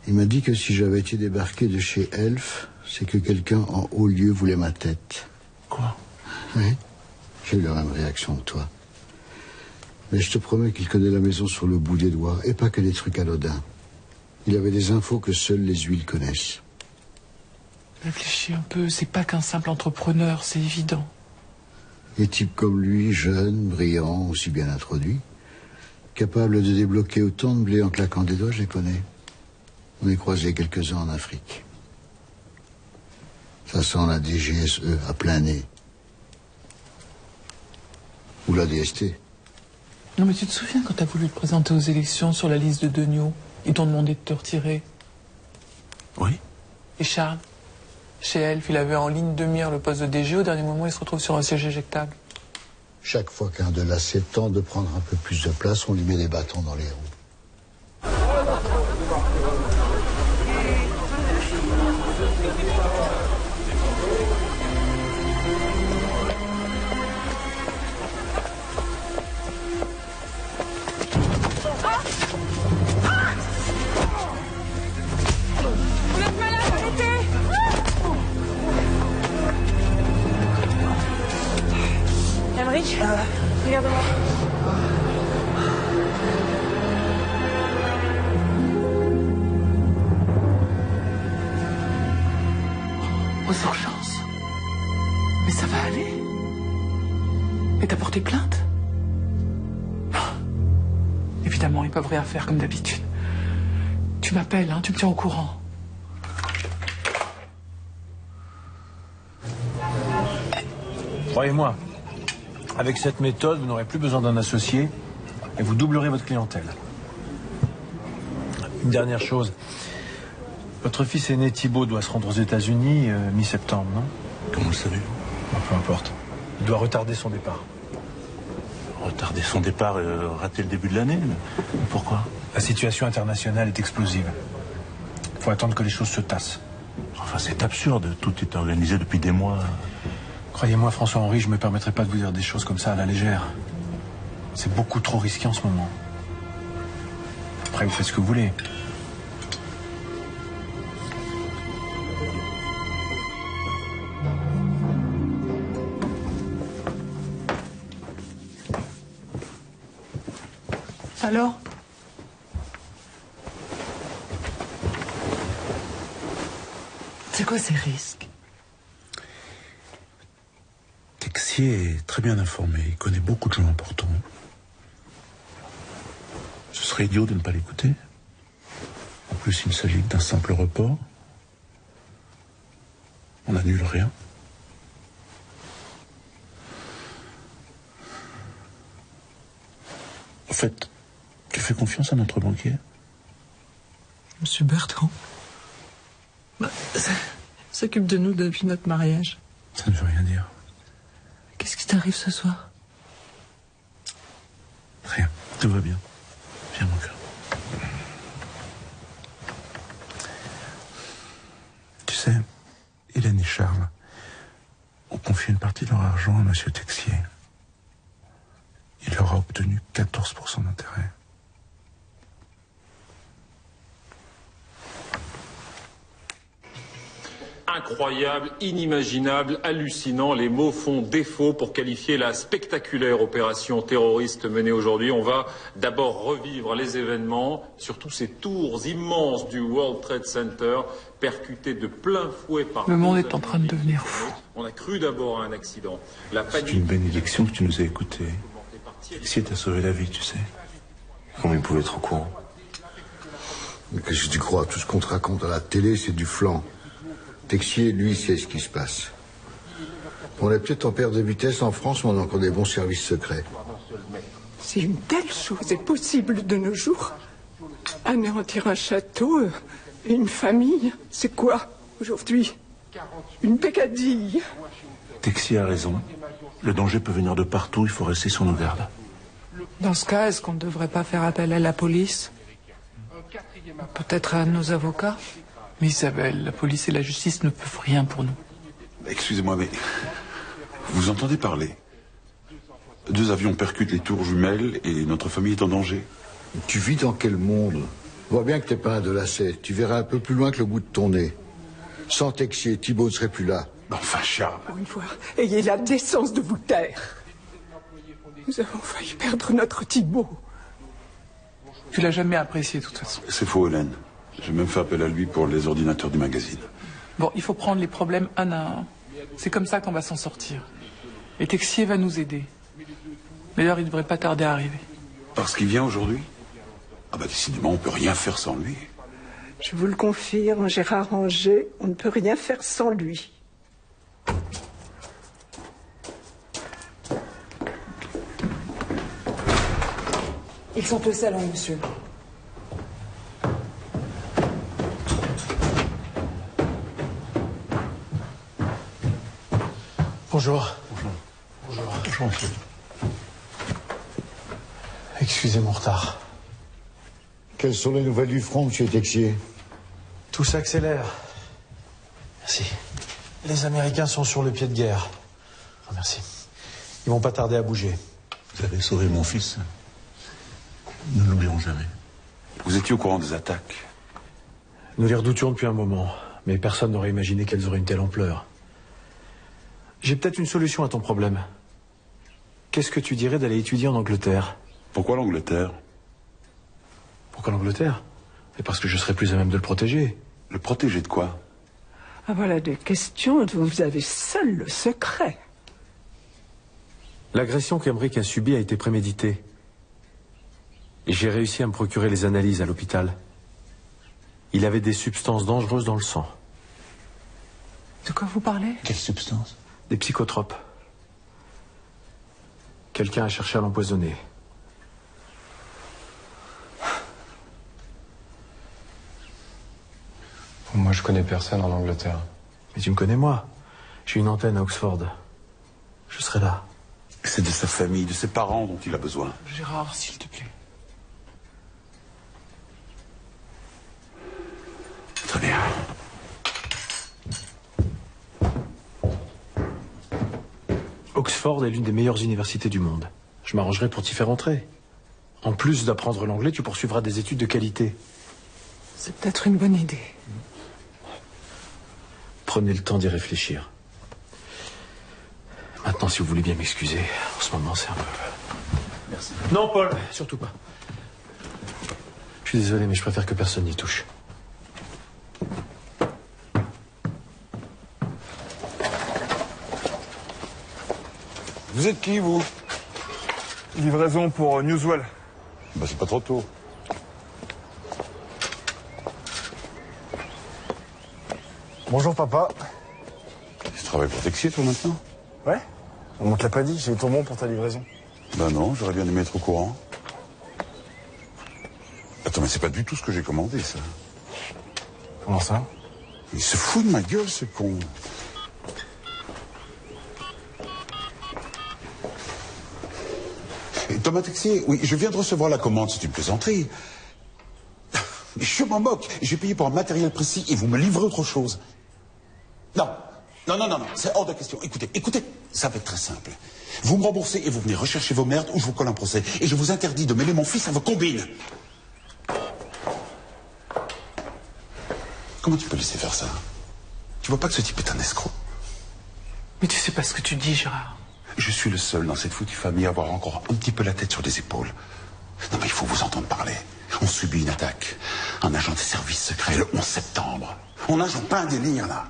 Il m'a dit que si j'avais été débarqué de chez Elf, c'est que quelqu'un en haut lieu voulait ma tête. Quoi? Oui. J'ai eu la même réaction que toi. Mais je te promets qu'il connaît la maison sur le bout des doigts, et pas que des trucs anodins. Il avait des infos que seules les huiles connaissent. Réfléchis un peu, c'est pas qu'un simple entrepreneur, c'est évident. Des types comme lui, jeunes, brillants, aussi bien introduits, capables de débloquer autant de blé en claquant des doigts, je les connais. On est croisé quelques-uns en Afrique. Ça sent la DGSE à plein nez. Ou la DST. Non mais tu te souviens quand t'as voulu te présenter aux élections sur la liste de Degnaud, ils t'ont demandé de te retirer. Oui. Et Charles, chez Elf, il avait en ligne de mire le poste de DG, au dernier moment il se retrouve sur un siège éjectable. Chaque fois qu'un de lacet tente de prendre un peu plus de place, on lui met des bâtons dans les roues. Vous êtes malade, arrêtez! Emmerich, regarde-moi. Aux urgences. Mais ça va aller. Et t'as porté plainte? Évidemment, ils peuvent rien faire comme d'habitude. Tu m'appelles, hein, tu me tiens au courant. Croyez-moi, avec cette méthode, vous n'aurez plus besoin d'un associé et vous doublerez votre clientèle. Une dernière chose. Votre fils aîné Thibaut doit se rendre aux États-Unis mi-septembre, non? Comment le savez-vous? Peu importe. Il doit retarder son départ. Retarder son départ et rater le début de l'année? Pourquoi? La situation internationale est explosive. Il faut attendre que les choses se tassent. Enfin, c'est absurde. Tout est organisé depuis des mois. Croyez-moi, François-Henri, je ne me permettrai pas de vous dire des choses comme ça à la légère. C'est beaucoup trop risqué en ce moment. Après, vous faites ce que vous voulez. Alors? C'est quoi ces risques? Texier est très bien informé. Il connaît beaucoup de gens importants. Ce serait idiot de ne pas l'écouter. En plus, il ne s'agit que d'un simple report. On n'annule rien. En fait, tu fais confiance à notre banquier? Monsieur Bertrand. S'occupe de nous depuis notre mariage. Ça ne veut rien dire. Qu'est-ce qui t'arrive ce soir? Rien. Tout va bien. Viens, mon cœur. Tu sais, Hélène et Charles ont confié une partie de leur argent à monsieur Texier. Il leur a obtenu 14% d'intérêt. incroyable, inimaginable, hallucinant. Les mots font défaut pour qualifier la spectaculaire opération terroriste menée aujourd'hui. On va d'abord revivre les événements, surtout ces tours immenses du World Trade Center, percutés de plein fouet par... Le monde est en train de devenir fou. On a cru d'abord à un accident. C'est une bénédiction que tu nous as écoutés. Si t'as sauvé la vie, tu sais. Comment il pouvait être au courant? Mais qu'est-ce que tu crois? Tout ce qu'on te raconte à la télé, c'est du flanc. Texier, lui, sait ce qui se passe. On est peut-être en perte de vitesse en France, mais on a encore des bons services secrets. Si une telle chose est possible de nos jours, anéantir un château, une famille, c'est quoi aujourd'hui? Une peccadille. Texier a raison. Le danger peut venir de partout, il faut rester sur nos gardes. Dans ce cas, est-ce qu'on ne devrait pas faire appel à la police? Peut-être à nos avocats? Mais Isabelle, la police et la justice ne peuvent rien pour nous. Excusez-moi, mais vous entendez parler? 2 avions percutent les tours jumelles et notre famille est en danger. Tu vis dans quel monde? Je vois bien que t'es pas un de lacet. Tu verras un peu plus loin que le bout de ton nez. Sans Texier, Thibault ne serait plus là. Enfin, Charles. Pour une fois, ayez la décence de vous taire. Nous avons failli perdre notre Thibault. Tu l'as jamais apprécié, de toute façon. C'est faux, Hélène. J'ai même fait appel à lui pour les ordinateurs du magazine. Bon, il faut prendre les problèmes un à un. C'est comme ça qu'on va s'en sortir. Et Texier va nous aider. D'ailleurs, il devrait pas tarder à arriver. Parce qu'il vient aujourd'hui? Ah bah décidément, on peut rien faire sans lui. Je vous le confirme, Gérard Ranger, on ne peut rien faire sans lui. Ils sont au salon, monsieur. Bonjour. Bonjour, monsieur. Excusez mon retard. Quelles sont les nouvelles du front, monsieur Texier? Tout s'accélère. Merci. Les Américains sont sur le pied de guerre. Oh, merci. Ils vont pas tarder à bouger. Vous avez sauvé mon fils. Nous n'oublierons jamais. Vous étiez au courant des attaques? Nous les redoutions depuis un moment, mais personne n'aurait imaginé qu'elles auraient une telle ampleur. J'ai peut-être une solution à ton problème. Qu'est-ce que tu dirais d'aller étudier en Angleterre? Pourquoi l'Angleterre? Pourquoi l'Angleterre? C'est parce que je serais plus à même de le protéger. Le protéger de quoi? Ah, voilà des questions dont vous avez seul le secret. L'agression qu'Emeric a subie a été préméditée. Et j'ai réussi à me procurer les analyses à l'hôpital. Il avait des substances dangereuses dans le sang. De quoi vous parlez? Quelle substance? Des psychotropes. Quelqu'un a cherché à l'empoisonner. Moi, je connais personne en Angleterre. Mais tu me connais, moi. J'ai une antenne à Oxford. Je serai là. C'est de sa famille, de ses parents dont il a besoin. Gérard, s'il te plaît. Très bien. Oxford est l'une des meilleures universités du monde. Je m'arrangerai pour t'y faire entrer. En plus d'apprendre l'anglais, tu poursuivras des études de qualité. C'est peut-être une bonne idée. Prenez le temps d'y réfléchir. Maintenant, si vous voulez bien m'excuser, en ce moment, c'est un peu... Merci. Non, Paul, surtout pas. Je suis désolé, mais je préfère que personne n'y touche. Vous êtes qui, vous? Livraison pour Newswell. Bah, c'est pas trop tôt. Bonjour, papa. Tu travailles pour Texier, toi, maintenant? Ouais? On te l'a pas dit, j'ai tout bon pour ta livraison. Ben non, j'aurais bien aimé être au courant. Attends, mais c'est pas du tout ce que j'ai commandé, ça. Comment ça? Il se fout de ma gueule, ce con. Et Thomas Texier, oui, je viens de recevoir la commande, c'est une plaisanterie. Mais je m'en moque. J'ai payé pour un matériel précis et vous me livrez autre chose. Non, c'est hors de question. Écoutez, ça va être très simple. Vous me remboursez et vous venez rechercher vos merdes ou je vous colle un procès. Et je vous interdis de mêler mon fils à vos combines. Comment tu peux laisser faire ça? Tu vois pas que ce type est un escroc? Mais tu sais pas ce que tu dis, Gérard. Je suis le seul dans cette foutue famille à avoir encore un petit peu la tête sur les épaules. Non mais il faut vous entendre parler. On subit une attaque. Un agent des services secrets le 11 septembre. On nage en plein délire là.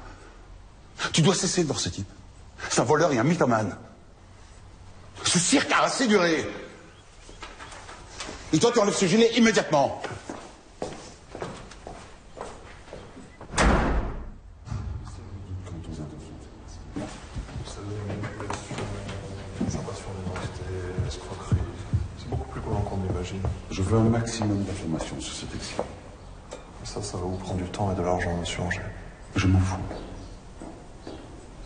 Tu dois cesser de voir ce type. C'est un voleur et un mythomane. Ce cirque a assez duré. Et toi tu enlèves ce gilet immédiatement. Je veux un maximum d'informations sur ce texte. Ça va vous prendre du temps et de l'argent, monsieur Angers. Je m'en fous.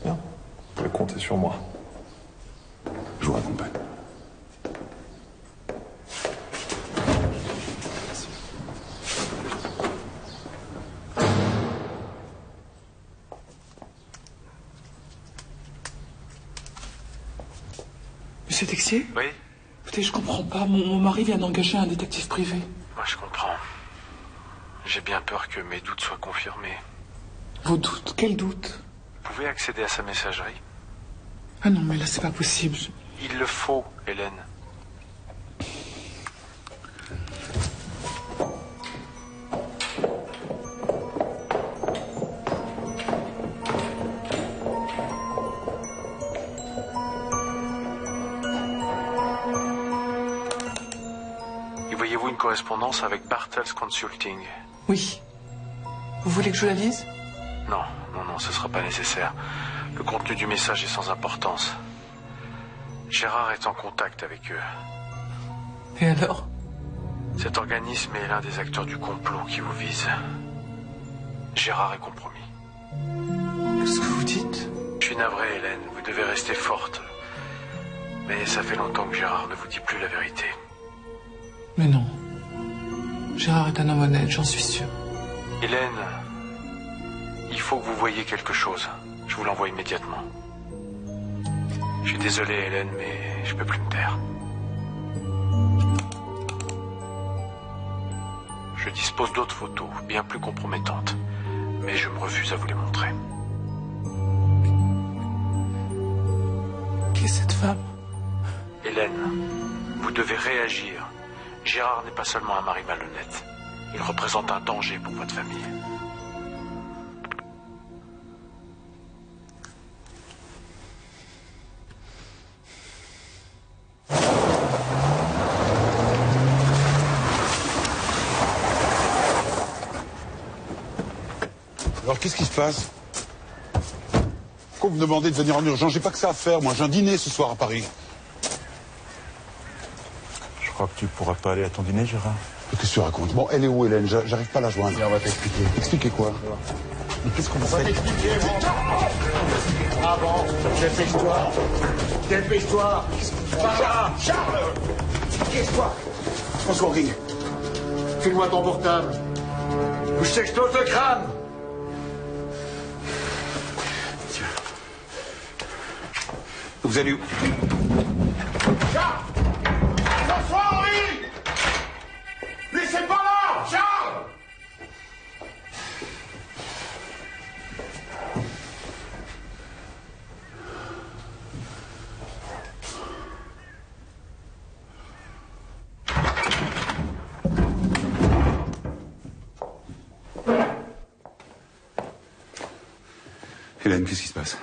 Bien. Vous pouvez compter sur moi. Je vous raccompagne. Monsieur Texier? Oui? Écoutez, je comprends pas. Mon mari vient d'engager un détective privé. Moi, je comprends. J'ai bien peur que mes doutes soient confirmés. Vos doutes? Quels doutes? Vous pouvez accéder à sa messagerie? Ah non, mais là, c'est pas possible. Il le faut, Hélène. Voyez-vous une correspondance avec Bartels Consulting? Oui. Vous voulez que je la lise? Non, ce sera pas nécessaire. Le contenu du message est sans importance. Gérard est en contact avec eux. Et alors? Cet organisme est l'un des acteurs du complot qui vous vise. Gérard est compromis. Qu'est-ce que vous dites? Je suis navré, Hélène. Vous devez rester forte. Mais ça fait longtemps que Gérard ne vous dit plus la vérité. Mais non. Gérard est un homme honnête, j'en suis sûr. Hélène, il faut que vous voyiez quelque chose. Je vous l'envoie immédiatement. Je suis désolé, Hélène, mais je peux plus me taire. Je dispose d'autres photos, bien plus compromettantes. Mais je me refuse à vous les montrer. Qui est cette femme? Hélène, vous devez réagir. Gérard n'est pas seulement un mari malhonnête. Il représente un danger pour votre famille. Alors qu'est-ce qui se passe? Pourquoi vous me demandez de venir en urgence? J'ai pas que ça à faire, moi. J'ai un dîner ce soir à Paris. Je crois que tu pourras pas aller à ton dîner, Gérard. Qu'est-ce que tu racontes? Bon, elle est où, Hélène? J'arrive pas à la joindre. On va t'expliquer. Expliquer quoi? Mais qu'est-ce qu'on va t'expliquer, Ah bon, dépêche-toi. Dépêche-toi. Charles, qu'est-ce-toi? François Henri. File-moi ton portable. Ou je t'explose le crâne. Vous allez où? Charles! François Henri! Mais c'est pas là! Charles! Hélène, qu'est-ce qui se passe?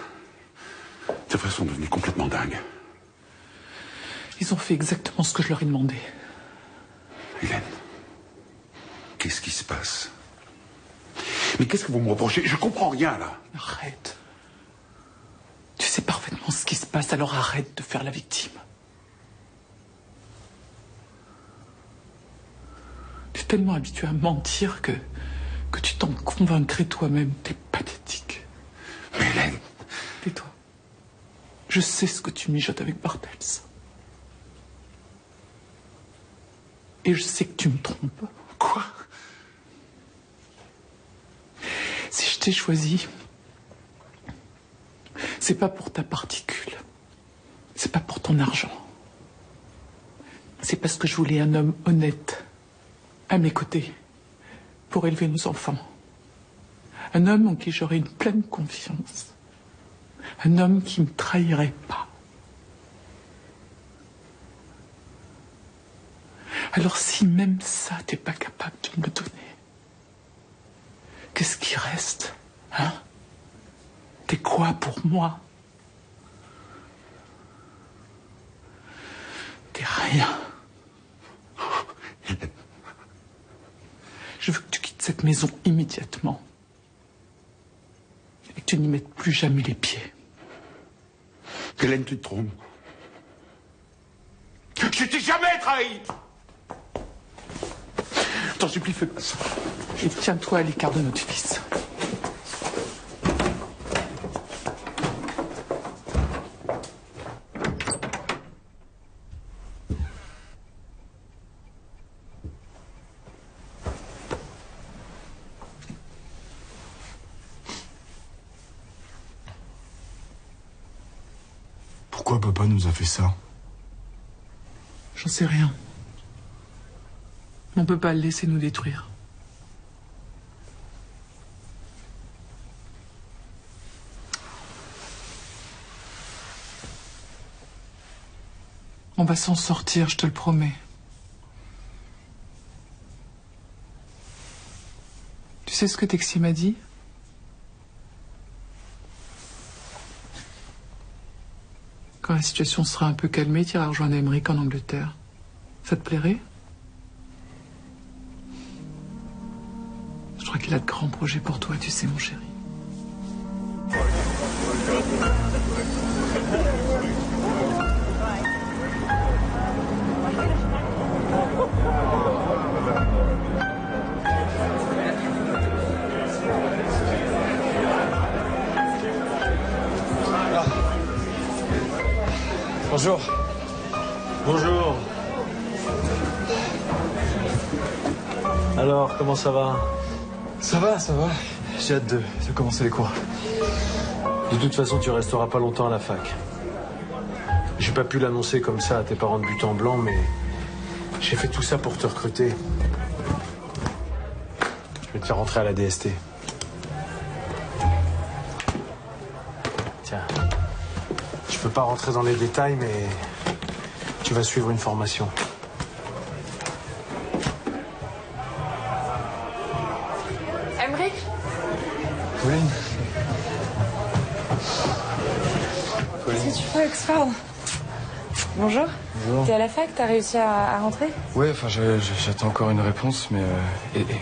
Tes frères sont devenus complètement dingues. Ils ont fait exactement ce que je leur ai demandé. Hélène, qu'est-ce qui se passe? Mais qu'est-ce que vous me reprochez? Je comprends rien, là. Arrête. Tu sais parfaitement ce qui se passe, alors arrête de faire la victime. Tu es tellement habitué à mentir que tu t'en convaincrais toi-même. T'es pathétique. Mais Hélène... Tais-toi. Je sais ce que tu mijotes avec Bartels. Et je sais que tu me trompes. Quoi? Si je t'ai choisi, c'est pas pour ta particule. C'est pas pour ton argent. C'est parce que je voulais un homme honnête à mes côtés pour élever nos enfants. Un homme en qui j'aurais une pleine confiance. Un homme qui ne me trahirait pas. Alors si même ça, t'es pas capable de me le donner, qu'est-ce qui reste, hein? T'es quoi pour moi? T'es rien. Je veux que tu quittes cette maison immédiatement. Et que tu n'y mettes plus jamais les pieds. Hélène, tu te trompes. Je t'ai jamais trahi! T'en supplie, fais pas ça. Et tiens-toi à l'écart de notre fils. Pourquoi papa nous a fait ça? J'en sais rien. On peut pas le laisser nous détruire. On va s'en sortir, je te le promets. Tu sais ce que Texier m'a dit? Quand la situation sera un peu calmée, tu iras rejoindre Aymeric en Angleterre. Ça te plairait? Je crois qu'il a de grands projets pour toi, tu sais, mon chéri. Bonjour. Bonjour. Alors, comment ça va? Ça va, ça va. J'ai hâte de commencer les cours. De toute façon, tu resteras pas longtemps à la fac. J'ai pas pu l'annoncer comme ça à tes parents de but en blanc, mais j'ai fait tout ça pour te recruter. Je vais te faire rentrer à la DST. Tiens. Je peux pas rentrer dans les détails, mais tu vas suivre une formation. Aymeric? Pauline. Qu'est-ce que tu fais à Oxford? Bonjour. Bonjour. T'es à la fac, t'as réussi à rentrer? Ouais, enfin, j'attends encore une réponse, mais...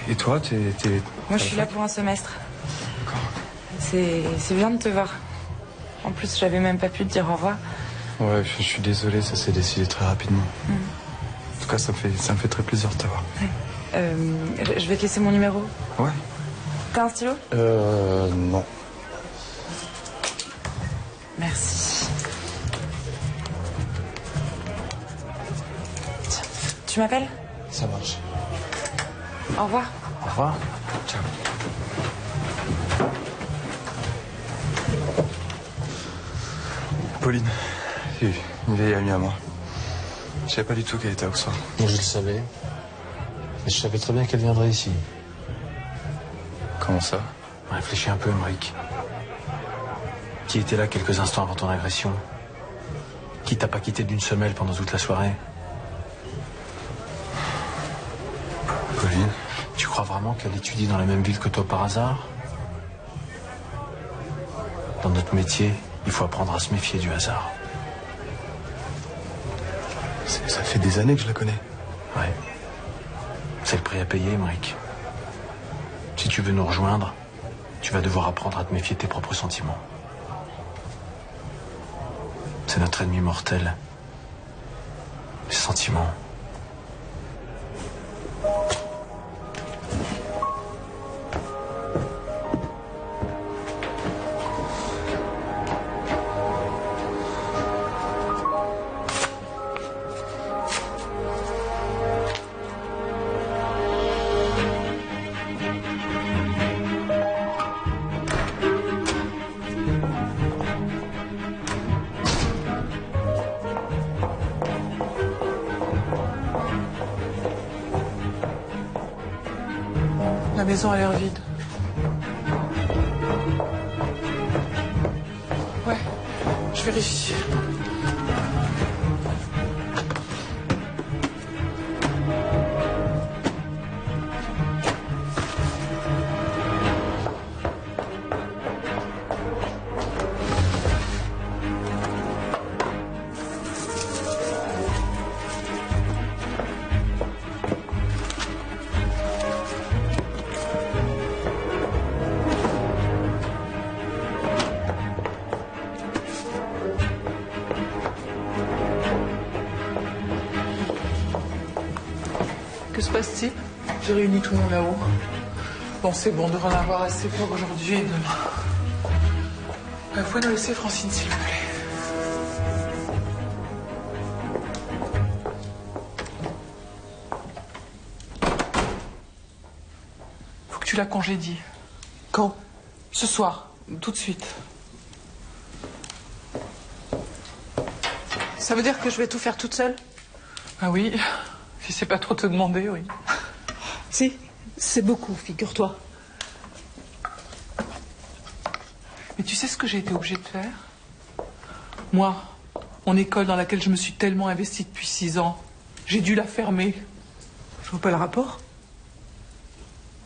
Et toi, t'es... Moi, je suis là pour un semestre. D'accord. C'est bien de te voir. En plus, j'avais même pas pu te dire au revoir. Ouais, je suis désolé, ça s'est décidé très rapidement. En tout cas, ça me fait très plaisir de t'avoir. Je vais te laisser mon numéro. Ouais. T'as un stylo? Non. Merci. Tiens, tu m'appelles? Ça marche. Au revoir. Au revoir. Ciao. Pauline, une vieille amie à moi. Je savais pas du tout qu'elle était à Oxford. Moi, je le savais. Mais je savais très bien qu'elle viendrait ici. Comment ça? Réfléchis un peu, Aymeric. Qui était là quelques instants avant ton agression? Qui t'a pas quitté d'une semelle pendant toute la soirée? Pauline. Tu crois vraiment qu'elle étudie dans la même ville que toi par hasard? Dans notre métier, il faut apprendre à se méfier du hasard. Ça fait des années que je la connais. Ouais. C'est le prix à payer, Aymeric. Si tu veux nous rejoindre, tu vas devoir apprendre à te méfier de tes propres sentiments. C'est notre ennemi mortel. Les sentiments. La maison a l'air vide. je vérifie. Que se passe-t-il? J'ai réuni tout le monde là-haut. Bon, c'est bon, on devrait en avoir assez pour aujourd'hui et demain. Vous pouvez nous laisser Francine, s'il vous plaît. Faut que tu la congédies. Quand? Ce soir, tout de suite. Ça veut dire que je vais tout faire toute seule? Ah oui, si c'est pas trop te demander, oui. Si, c'est beaucoup, figure-toi. Mais tu sais ce que j'ai été obligée de faire? Moi, mon école dans laquelle je me suis tellement investie depuis 6 ans, j'ai dû la fermer. Je vois pas le rapport.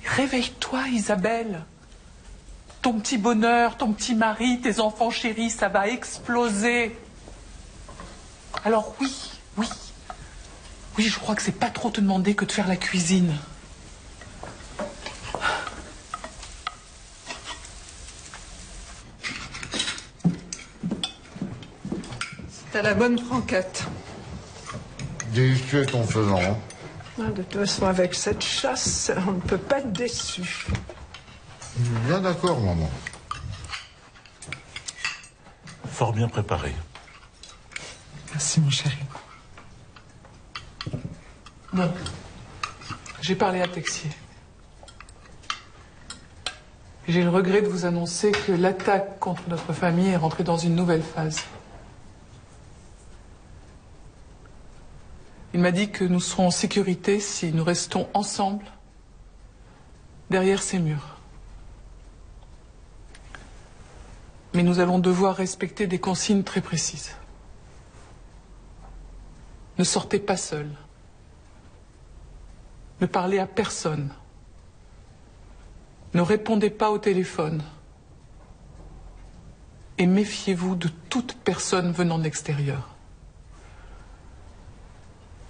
Réveille-toi, Isabelle. Ton petit bonheur, ton petit mari, tes enfants chéris, ça va exploser. Alors oui, je crois que c'est pas trop te demander que de faire la cuisine. T'as la bonne franquette. Délicieux ton faisant. De toute façon, avec cette chasse, on ne peut pas être déçu. Bien d'accord, maman. Fort bien préparé. Merci, mon chéri. Bon, j'ai parlé à Texier. J'ai le regret de vous annoncer que l'attaque contre notre famille est rentrée dans une nouvelle phase. Il m'a dit que nous serons en sécurité si nous restons ensemble derrière ces murs. Mais nous allons devoir respecter des consignes très précises. Ne sortez pas seul. Ne parlez à personne. Ne répondez pas au téléphone. Et méfiez-vous de toute personne venant de l'extérieur.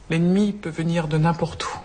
L'ennemi peut venir de n'importe où.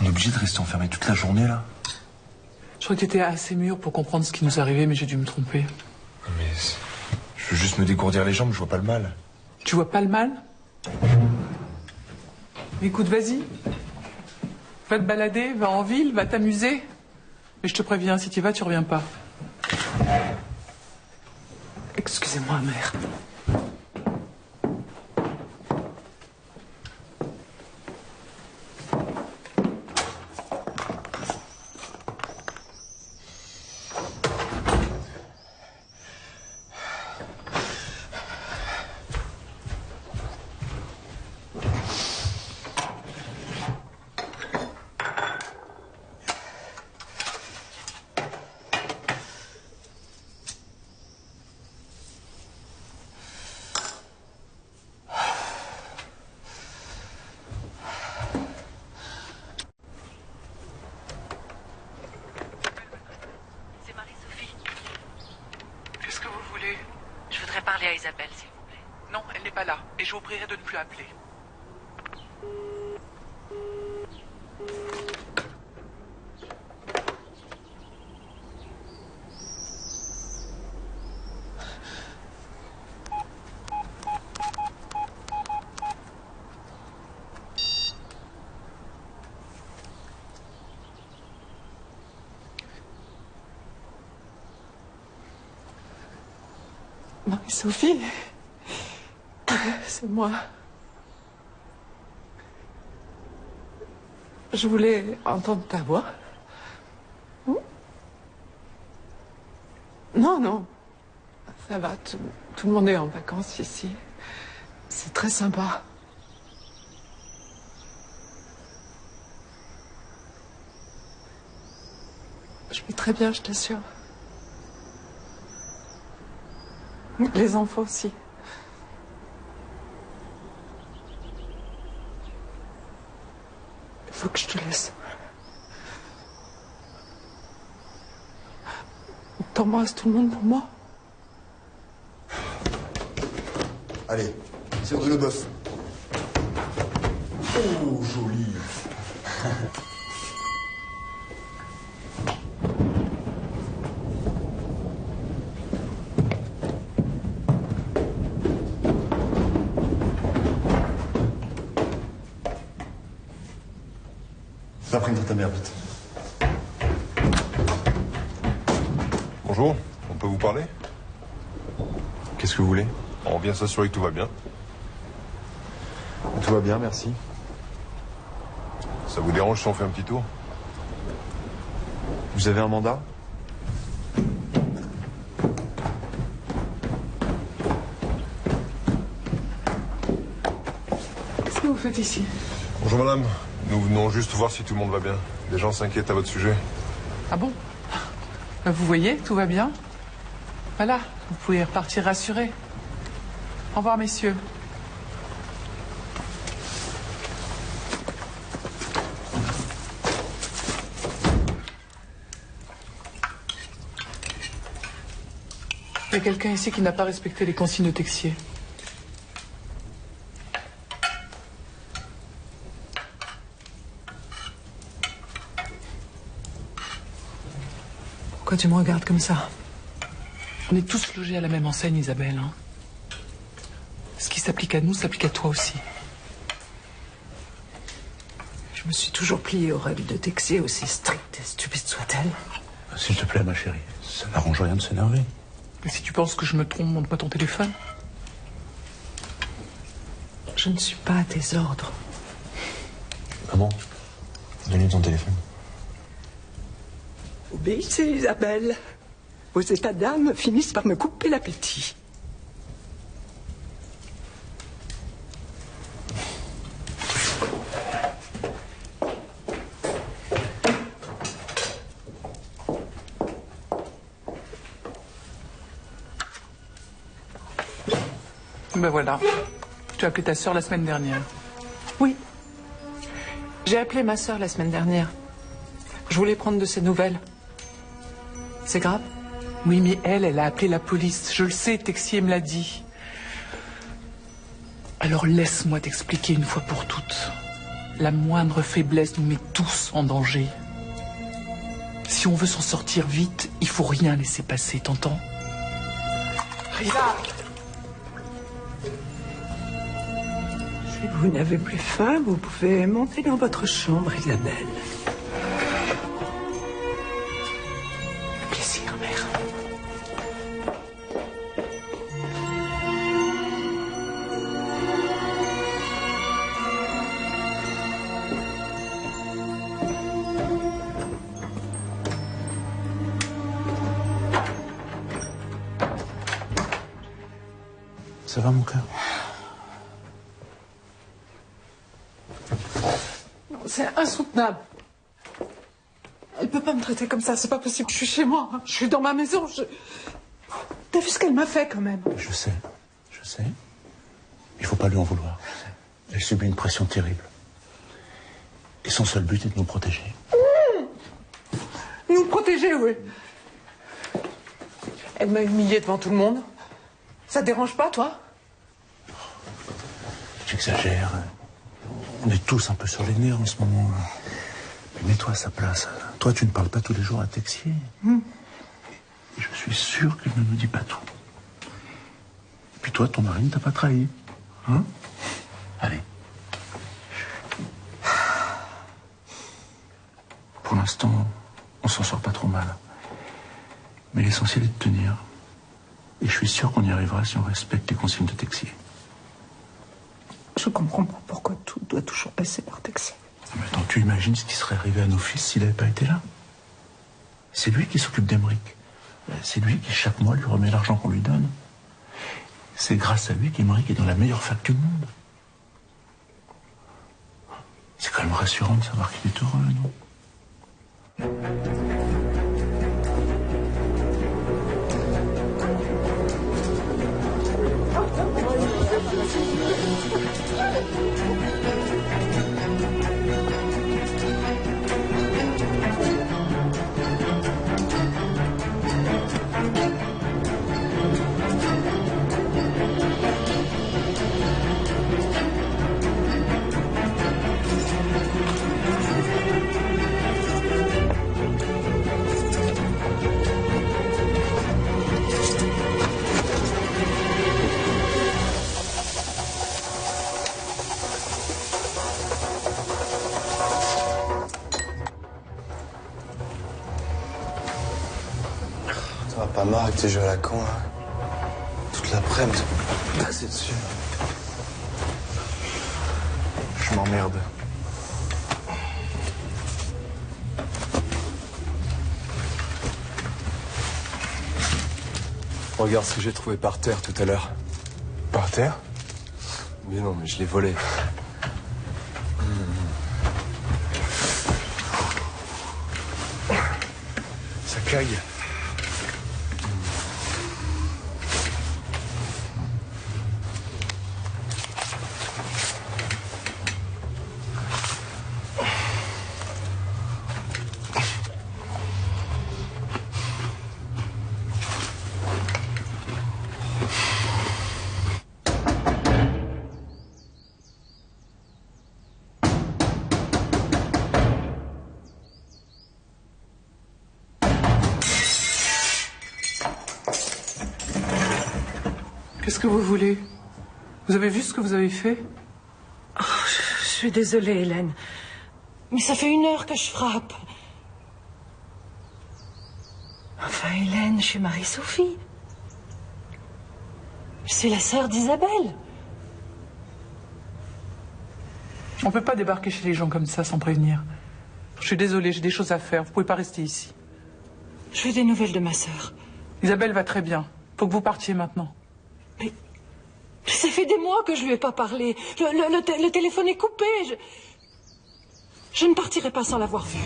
On est obligé de rester enfermé toute la journée, là? Je crois que tu étais assez mûr pour comprendre ce qui nous arrivait, mais j'ai dû me tromper. Mais je veux juste me dégourdir les jambes, je vois pas le mal. Tu vois pas le mal? Écoute, vas-y. Va te balader, va en ville, va t'amuser. Mais je te préviens, si tu y vas, tu reviens pas. Excusez-moi, mère. Isabelle, s'il vous plaît. Non, elle n'est pas là. Et je vous prierai de ne plus appeler. Marie-Sophie, c'est moi. Je voulais entendre ta voix. Non, non, ça va, tout le monde est en vacances ici. C'est très sympa. Je vais très bien, je t'assure. Les enfants aussi. Il faut que je te laisse. T'embrasses tout le monde pour moi? Allez, tire de le bœuf. Oh, joli. Va prévenir ta mère vite. Bonjour, on peut vous parler? Qu'est-ce que vous voulez? On vient s'assurer que tout va bien. Tout va bien, merci. Ça vous dérange si on fait un petit tour? Vous avez un mandat? Qu'est-ce que vous faites ici? Bonjour madame, nous venons juste voir si tout le monde va bien. Des gens s'inquiètent à votre sujet. Ah bon? Vous voyez, tout va bien. Voilà, vous pouvez repartir rassurés. Au revoir, messieurs. Il y a quelqu'un ici qui n'a pas respecté les consignes de Texier. Pourquoi tu me regardes comme ça? On est tous logés à la même enseigne, Isabelle. Hein. Ce qui s'applique à nous s'applique à toi aussi. Je me suis toujours pliée aux règles de Texier, aussi strictes et stupides soient-elles. S'il te plaît, ma chérie, ça n'arrange rien de s'énerver. Et si tu penses que je me trompe, montre pas ton téléphone. Je ne suis pas à tes ordres. Maman, donne-lui ton téléphone. Obéissez, Isabelle. Vos états d'âme finissent par me couper l'appétit. Ben voilà. Tu as appelé ta sœur la semaine dernière. Oui. J'ai appelé ma sœur la semaine dernière. Je voulais prendre de ses nouvelles. C'est grave? Oui, mais elle a appelé la police. Je le sais, Texier me l'a dit. Alors laisse-moi t'expliquer une fois pour toutes. La moindre faiblesse nous met tous en danger. Si on veut s'en sortir vite, il faut rien laisser passer, t'entends? Rita! Si vous n'avez plus faim, vous pouvez monter dans votre chambre, Isabelle. Plaisir, mère. Ça va, mon cœur? C'est insoutenable. Elle peut pas me traiter comme ça, c'est pas possible. Je suis chez moi, hein. Je suis dans ma maison. T'as vu ce qu'elle m'a fait quand même? Je sais. Il faut pas lui en vouloir. Elle subit une pression terrible. Et son seul but est de nous protéger. Nous protéger, oui. Elle m'a humiliée devant tout le monde. Ça te dérange pas, toi? J'exagère. On est tous un peu sur les nerfs en ce moment. Mais mets-toi à sa place. Toi, tu ne parles pas tous les jours à Texier. Je suis sûr qu'il ne nous dit pas tout. Et puis toi, ton mari ne t'a pas trahi. Hein? Allez. Pour l'instant, on s'en sort pas trop mal. Mais l'essentiel est de tenir. Et je suis sûr qu'on y arrivera si on respecte les consignes de Texier. Je comprends pas pourquoi tout doit toujours passer par Texier. Mais attends, tu imagines ce qui serait arrivé à nos fils s'il n'avait pas été là? C'est lui qui s'occupe d'Emeric. C'est lui qui, chaque mois, lui remet l'argent qu'on lui donne. C'est grâce à lui qu'Emeric est dans la meilleure fac du monde. C'est quand même rassurant de savoir qu'il est heureux, non? T'en as pas marre avec tes jeux à la con, là? Toute l'après-midi, passer dessus. Je m'emmerde. Regarde ce que j'ai trouvé par terre tout à l'heure. Par terre? Mais non, mais je l'ai volé. Ça caille. Qu'est-ce que vous voulez? Vous avez vu ce que vous avez fait? Oh, je suis désolée, Hélène. Mais ça fait 1 heure que je frappe. Enfin, Hélène, je suis Marie-Sophie. Je suis la sœur d'Isabelle. On peut pas débarquer chez les gens comme ça sans prévenir. Je suis désolée, j'ai des choses à faire. Vous pouvez pas rester ici. Je veux des nouvelles de ma sœur. Isabelle va très bien. Faut que vous partiez maintenant. Mais ça fait des mois que je lui ai pas parlé. Le téléphone est coupé. Je ne partirai pas sans l'avoir vue.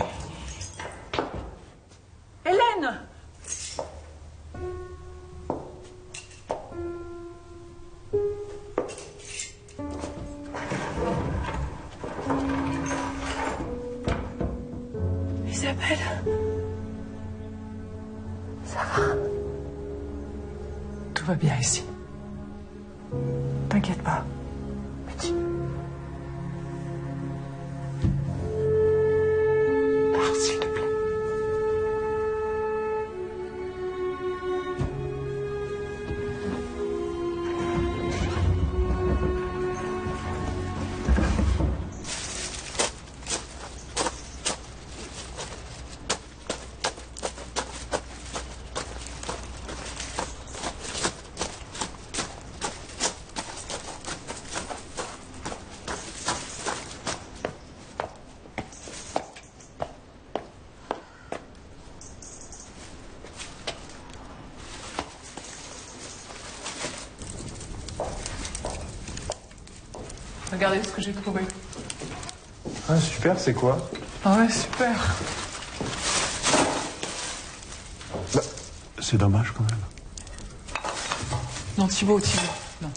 Hélène! Isabelle? Ça va? Tout va bien ici. T'inquiète pas. Petit. Pars, s'il te plaît. Regardez ce que j'ai trouvé. Ah, super, c'est quoi? Ah ouais, super. Bah, c'est dommage quand même. Non, Thibaut, non.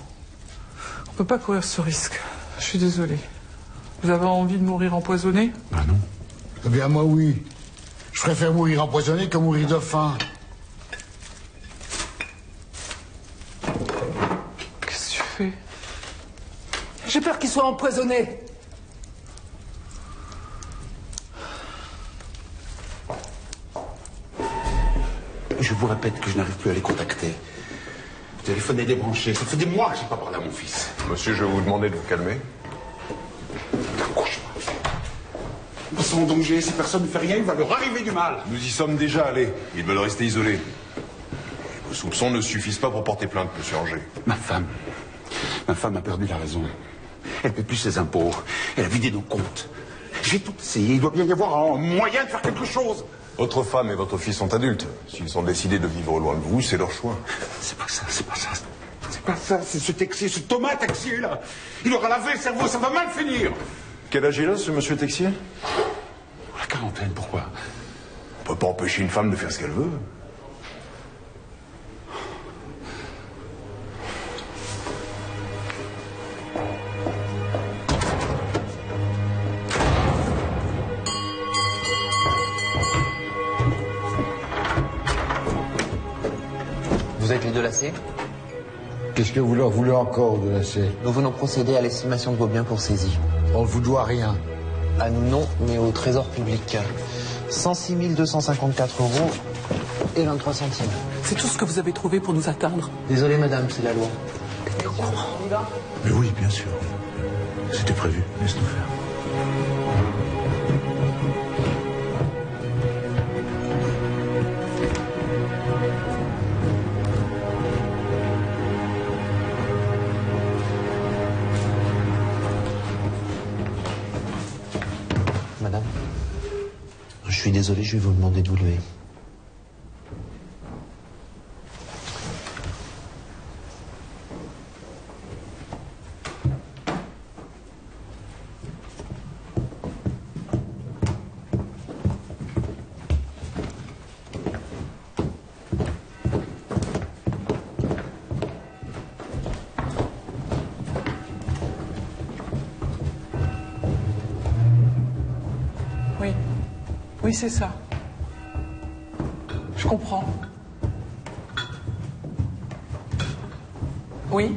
On peut pas courir ce risque. Je suis désolée. Vous avez envie de mourir empoisonné? Bah non. Eh bien, moi, oui. Je préfère mourir empoisonné que mourir de faim. soit empoisonné. Je vous répète que je n'arrive plus à les contacter. Le téléphone est débranché. Ça fait des mois que je n'ai pas parlé à mon fils. Monsieur, je vais vous demander de vous calmer. Ils sont en danger. Si personne ne fait rien, il va leur arriver du mal. Nous y sommes déjà allés. Ils veulent rester isolés. Vos soupçons ne suffisent pas pour porter plainte, monsieur Anger. Ma femme a perdu la raison. Elle ne paie plus ses impôts. Elle a vidé nos comptes. J'ai tout essayé. Il doit bien y avoir un moyen de faire quelque chose. Votre femme et votre fils sont adultes. S'ils ont décidé de vivre loin de vous, c'est leur choix. C'est pas ça. C'est pas ça. C'est ce Texier, ce Thomas Texier, là. Il aura lavé le cerveau. Ça va mal finir. Quel âge il a, ce monsieur Texier? La quarantaine, pourquoi? On peut pas empêcher une femme de faire ce qu'elle veut. Vous êtes les deux lacets? Qu'est-ce que vous leur voulez encore de lacets? Nous venons procéder à l'estimation de vos biens pour saisie. On ne vous doit rien. À nous non, mais au trésor public. 106 254 € et 23 centimes. C'est tout ce que vous avez trouvé pour nous atteindre. Désolé madame, c'est la loi. T'es au courant? On y va? Mais oui, bien sûr. C'était prévu. Laisse-nous faire. Madame, je suis désolé, je vais vous demander de vous lever. Oui, c'est ça. Je comprends. Oui?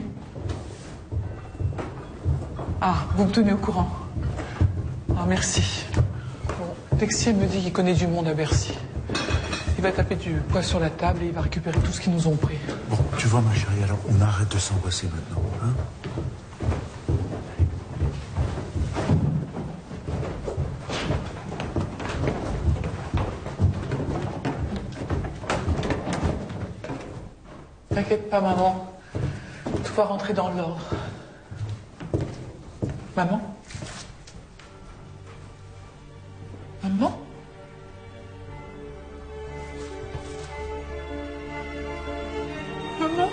Ah, vous me tenez au courant. Ah, merci. Bon, Texier me dit qu'il connaît du monde à Bercy. Il va taper du poids sur la table et il va récupérer tout ce qu'ils nous ont pris. Bon, tu vois, ma chérie, alors on arrête de s'angoisser maintenant, hein? T'inquiète pas, maman. Tout va rentrer dans l'ordre. Maman? Maman? Maman?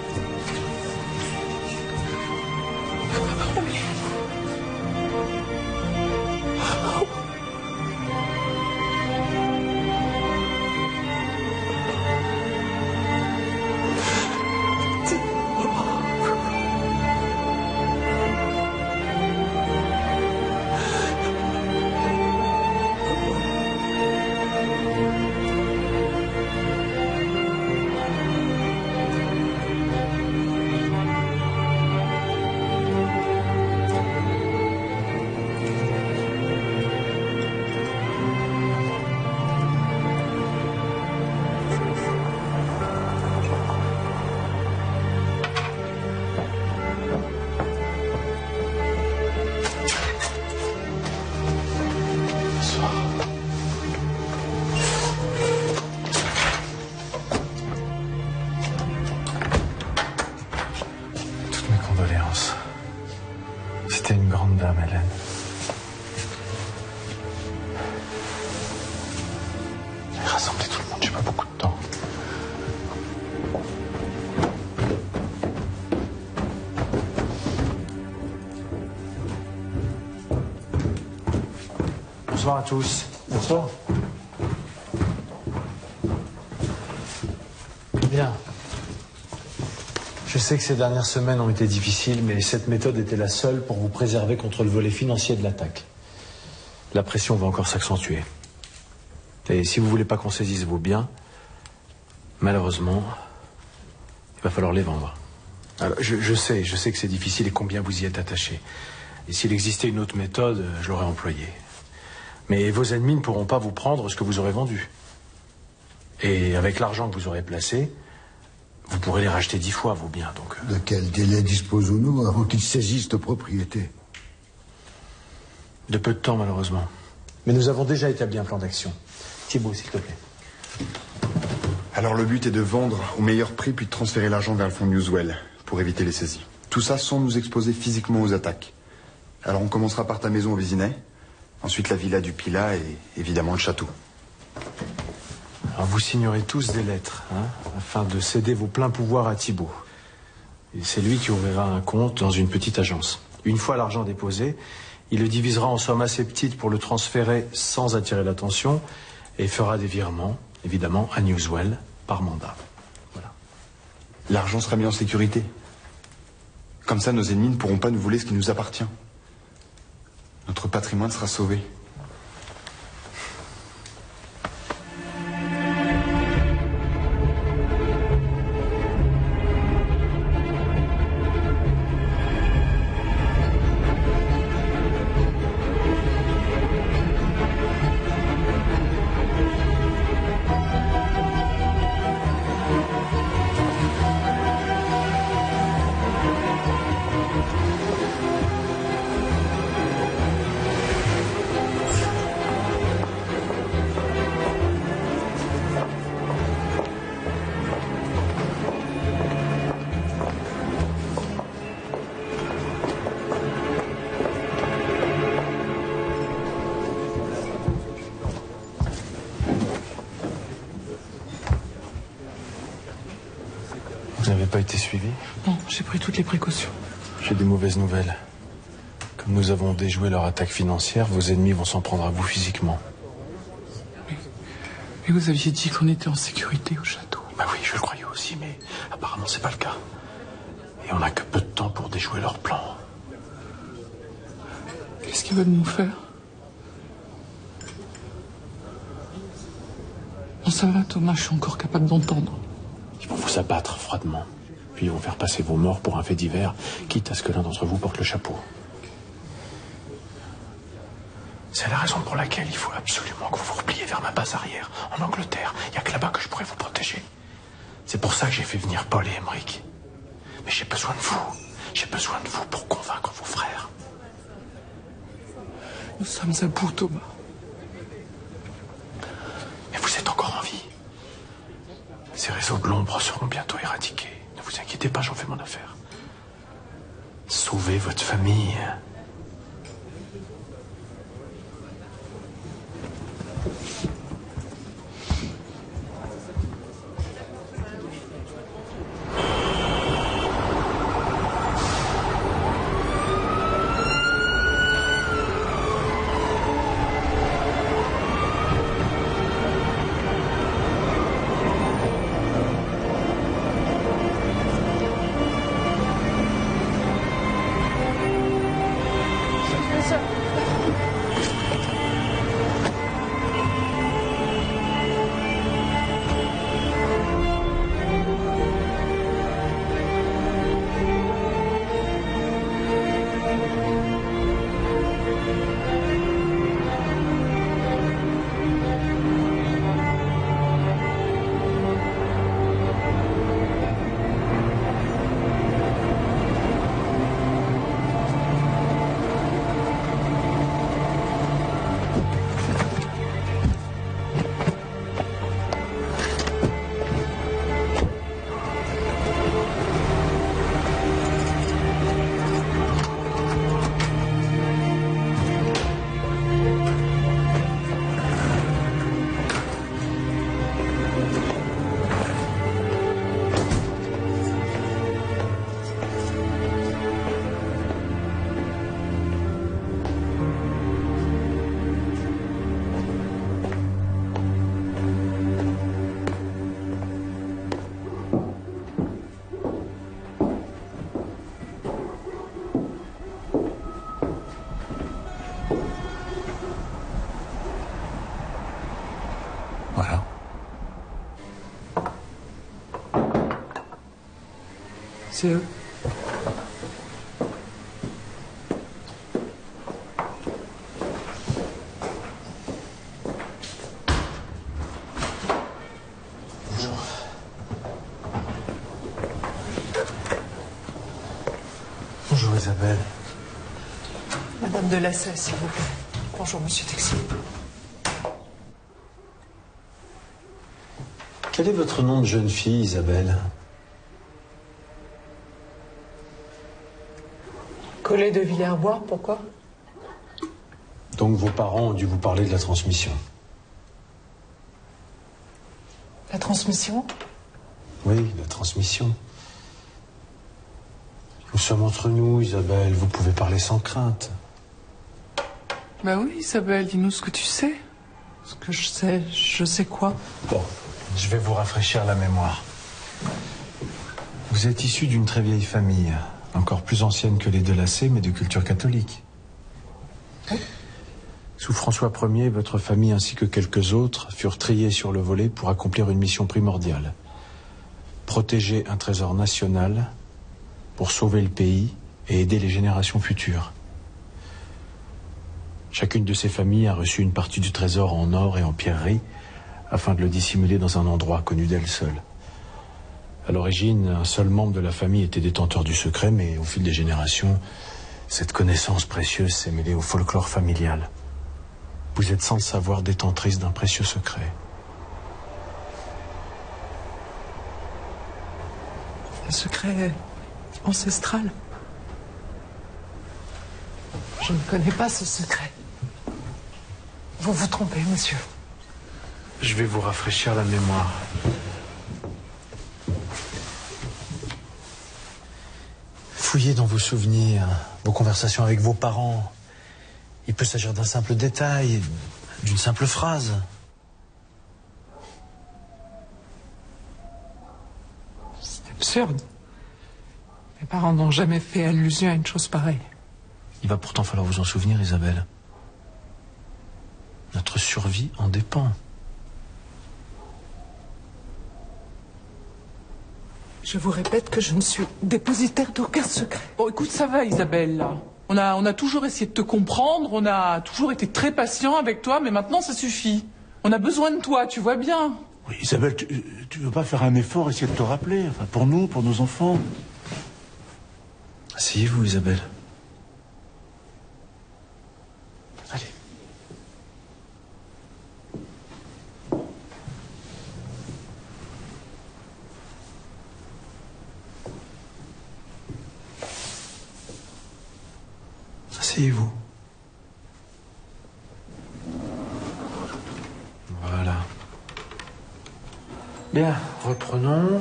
C'était une grande dame, Hélène. J'ai rassemblé tout le monde, j'ai pas beaucoup de temps. Bonsoir à tous. Bonsoir. Bien. Je sais que ces dernières semaines ont été difficiles, mais cette méthode était la seule pour vous préserver contre le volet financier de l'attaque. La pression va encore s'accentuer. Et si vous voulez pas qu'on saisisse vos biens, malheureusement, il va falloir les vendre. Alors, je sais que c'est difficile et combien vous y êtes attaché. Et s'il existait une autre méthode, je l'aurais employée. Mais vos ennemis ne pourront pas vous prendre ce que vous aurez vendu. Et avec l'argent que vous aurez placé, vous pourrez les racheter 10 fois vos biens, donc... De quel délai disposons-nous avant qu'ils saisissent nos propriétés? De peu de temps, malheureusement. Mais nous avons déjà établi un plan d'action. Thibault, s'il te plaît. Alors le but est de vendre au meilleur prix puis de transférer l'argent vers le fonds Newswell pour éviter les saisies. Tout ça sans nous exposer physiquement aux attaques. Alors on commencera par ta maison au Vésinet, ensuite la villa du Pilat et évidemment le château. Alors vous signerez tous des lettres, afin de céder vos pleins pouvoirs à Thibault. Et c'est lui qui ouvrira un compte dans une petite agence. Une fois l'argent déposé, il le divisera en sommes assez petites pour le transférer sans attirer l'attention et fera des virements, évidemment, à Newswell par mandat. Voilà. L'argent sera mis en sécurité. Comme ça, nos ennemis ne pourront pas nous voler ce qui nous appartient. Notre patrimoine sera sauvé. Vous n'avez pas été suivi? Non, j'ai pris toutes les précautions. J'ai des mauvaises nouvelles. Comme nous avons déjoué leur attaque financière, vos ennemis vont s'en prendre à vous physiquement. Mais vous aviez dit qu'on était en sécurité au château. Bah oui, je le croyais aussi, mais apparemment c'est pas le cas. Et on n'a que peu de temps pour déjouer leur plan. Qu'est-ce qu'ils veulent nous faire? Bon, ça va, Thomas, je suis encore capable d'entendre. Ils vont vous abattre froidement. Puis ils vont faire passer vos morts pour un fait divers, quitte à ce que l'un d'entre vous porte le chapeau. C'est la raison pour laquelle il faut absolument que vous vous repliez vers ma base arrière, en Angleterre. Il n'y a que là-bas que je pourrais vous protéger. C'est pour ça que j'ai fait venir Paul et Emmerich. Mais j'ai besoin de vous. J'ai besoin de vous pour convaincre vos frères. Nous sommes à bout, Thomas. Mais vous êtes encore en vie. Ces réseaux de l'ombre seront bientôt éradiqués. Ne vous inquiétez pas, j'en fais mon affaire. Sauvez votre famille. Voilà. C'est eux. Isabelle. Madame de Lassay, s'il vous plaît. Bonjour, monsieur Texier. Quel est votre nom de jeune fille, Isabelle? Collet de Villerbois, pourquoi? Donc vos parents ont dû vous parler de la transmission. La transmission? Oui, la transmission. Nous sommes entre nous, Isabelle. Vous pouvez parler sans crainte. Bah oui, Isabelle, dis-nous ce que tu sais. Ce que je sais quoi? Bon, je vais vous rafraîchir la mémoire. Vous êtes issu d'une très vieille famille, encore plus ancienne que les de Lassay, mais de culture catholique. Sous François Ier, votre famille ainsi que quelques autres furent triés sur le volet pour accomplir une mission primordiale. Protéger un trésor national pour sauver le pays et aider les générations futures. Chacune de ces familles a reçu une partie du trésor en or et en pierreries afin de le dissimuler dans un endroit connu d'elle seule. À l'origine, un seul membre de la famille était détenteur du secret, mais au fil des générations, cette connaissance précieuse s'est mêlée au folklore familial. Vous êtes sans le savoir détentrice d'un précieux secret. Un secret ancestral. Je ne connais pas ce secret. Vous vous trompez, monsieur. Je vais vous rafraîchir la mémoire. Fouillez dans vos souvenirs, vos conversations avec vos parents. Il peut s'agir d'un simple détail, d'une simple phrase. C'est absurde. Mes parents n'ont jamais fait allusion à une chose pareille. Il va pourtant falloir vous en souvenir, Isabelle. Notre survie en dépend. Je vous répète que je ne suis dépositaire d'aucun secret. Bon, écoute, ça va, Isabelle, là. On a toujours essayé de te comprendre, on a toujours été très patient avec toi, mais maintenant, ça suffit. On a besoin de toi, tu vois bien. Oui, Isabelle, tu veux pas faire un effort, essayer de te rappeler, enfin, pour nous, pour nos enfants? Asseyez-vous, Isabelle. Allez. Asseyez-vous. Voilà. Bien, reprenons.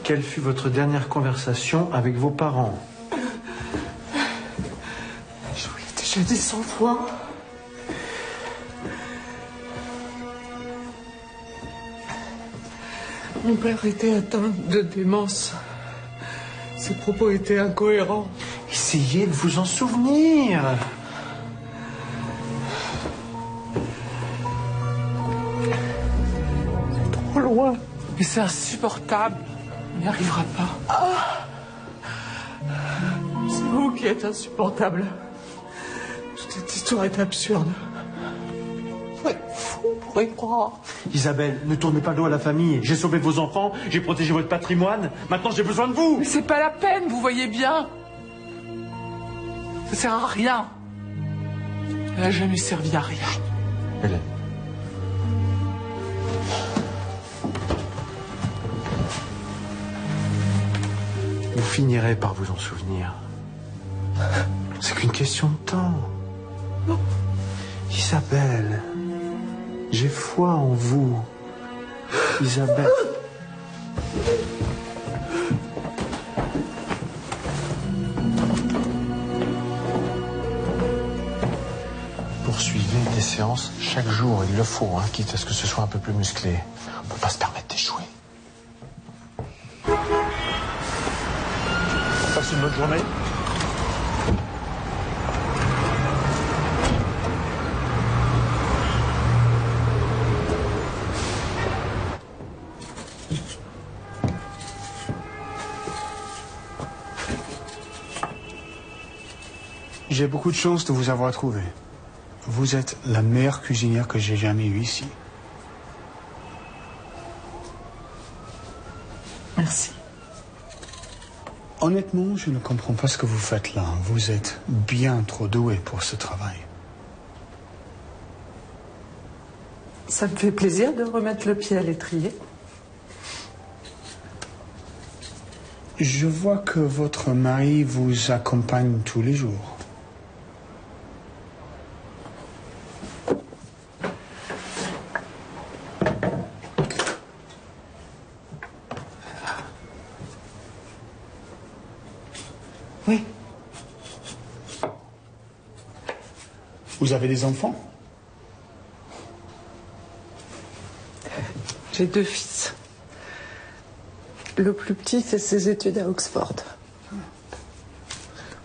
Quelle fut votre dernière conversation avec vos parents? Je vous l'ai déjà dit 100 fois. Mon père était atteint de démence. Ses propos étaient incohérents. Essayez de vous en souvenir. C'est trop loin. Mais c'est insupportable. On n'y arrivera pas. C'est vous qui êtes insupportable. Toute cette histoire est absurde. Vous êtes fou pour y croire. Isabelle, ne tournez pas le dos à la famille. J'ai sauvé vos enfants, j'ai protégé votre patrimoine. Maintenant, j'ai besoin de vous. Mais c'est pas la peine, vous voyez bien. Ça sert à rien. Elle n'a jamais servi à rien. Hélène. Vous finirez par vous en souvenir. C'est qu'une question de temps. Isabelle, j'ai foi en vous. Isabelle. Poursuivez des séances chaque jour, il le faut, hein, quitte à ce que ce soit un peu plus musclé. On ne peut pas se permettre d'échouer. Passe une bonne journée. J'ai beaucoup de chance de vous avoir trouvé. Vous êtes la meilleure cuisinière que j'ai jamais eue ici. Merci. Honnêtement, je ne comprends pas ce que vous faites là. Vous êtes bien trop doué pour ce travail. Ça me fait plaisir de remettre le pied à l'étrier. Je vois que votre mari vous accompagne tous les jours. Oui. Vous avez des enfants? J'ai 2 fils. Le plus petit fait ses études à Oxford.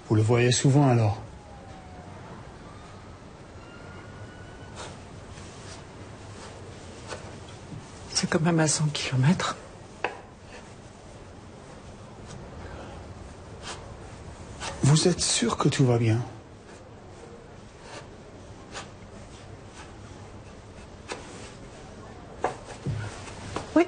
Vous le voyez souvent alors? C'est quand même à 100 kilomètres. Vous êtes sûr que tout va bien? Oui.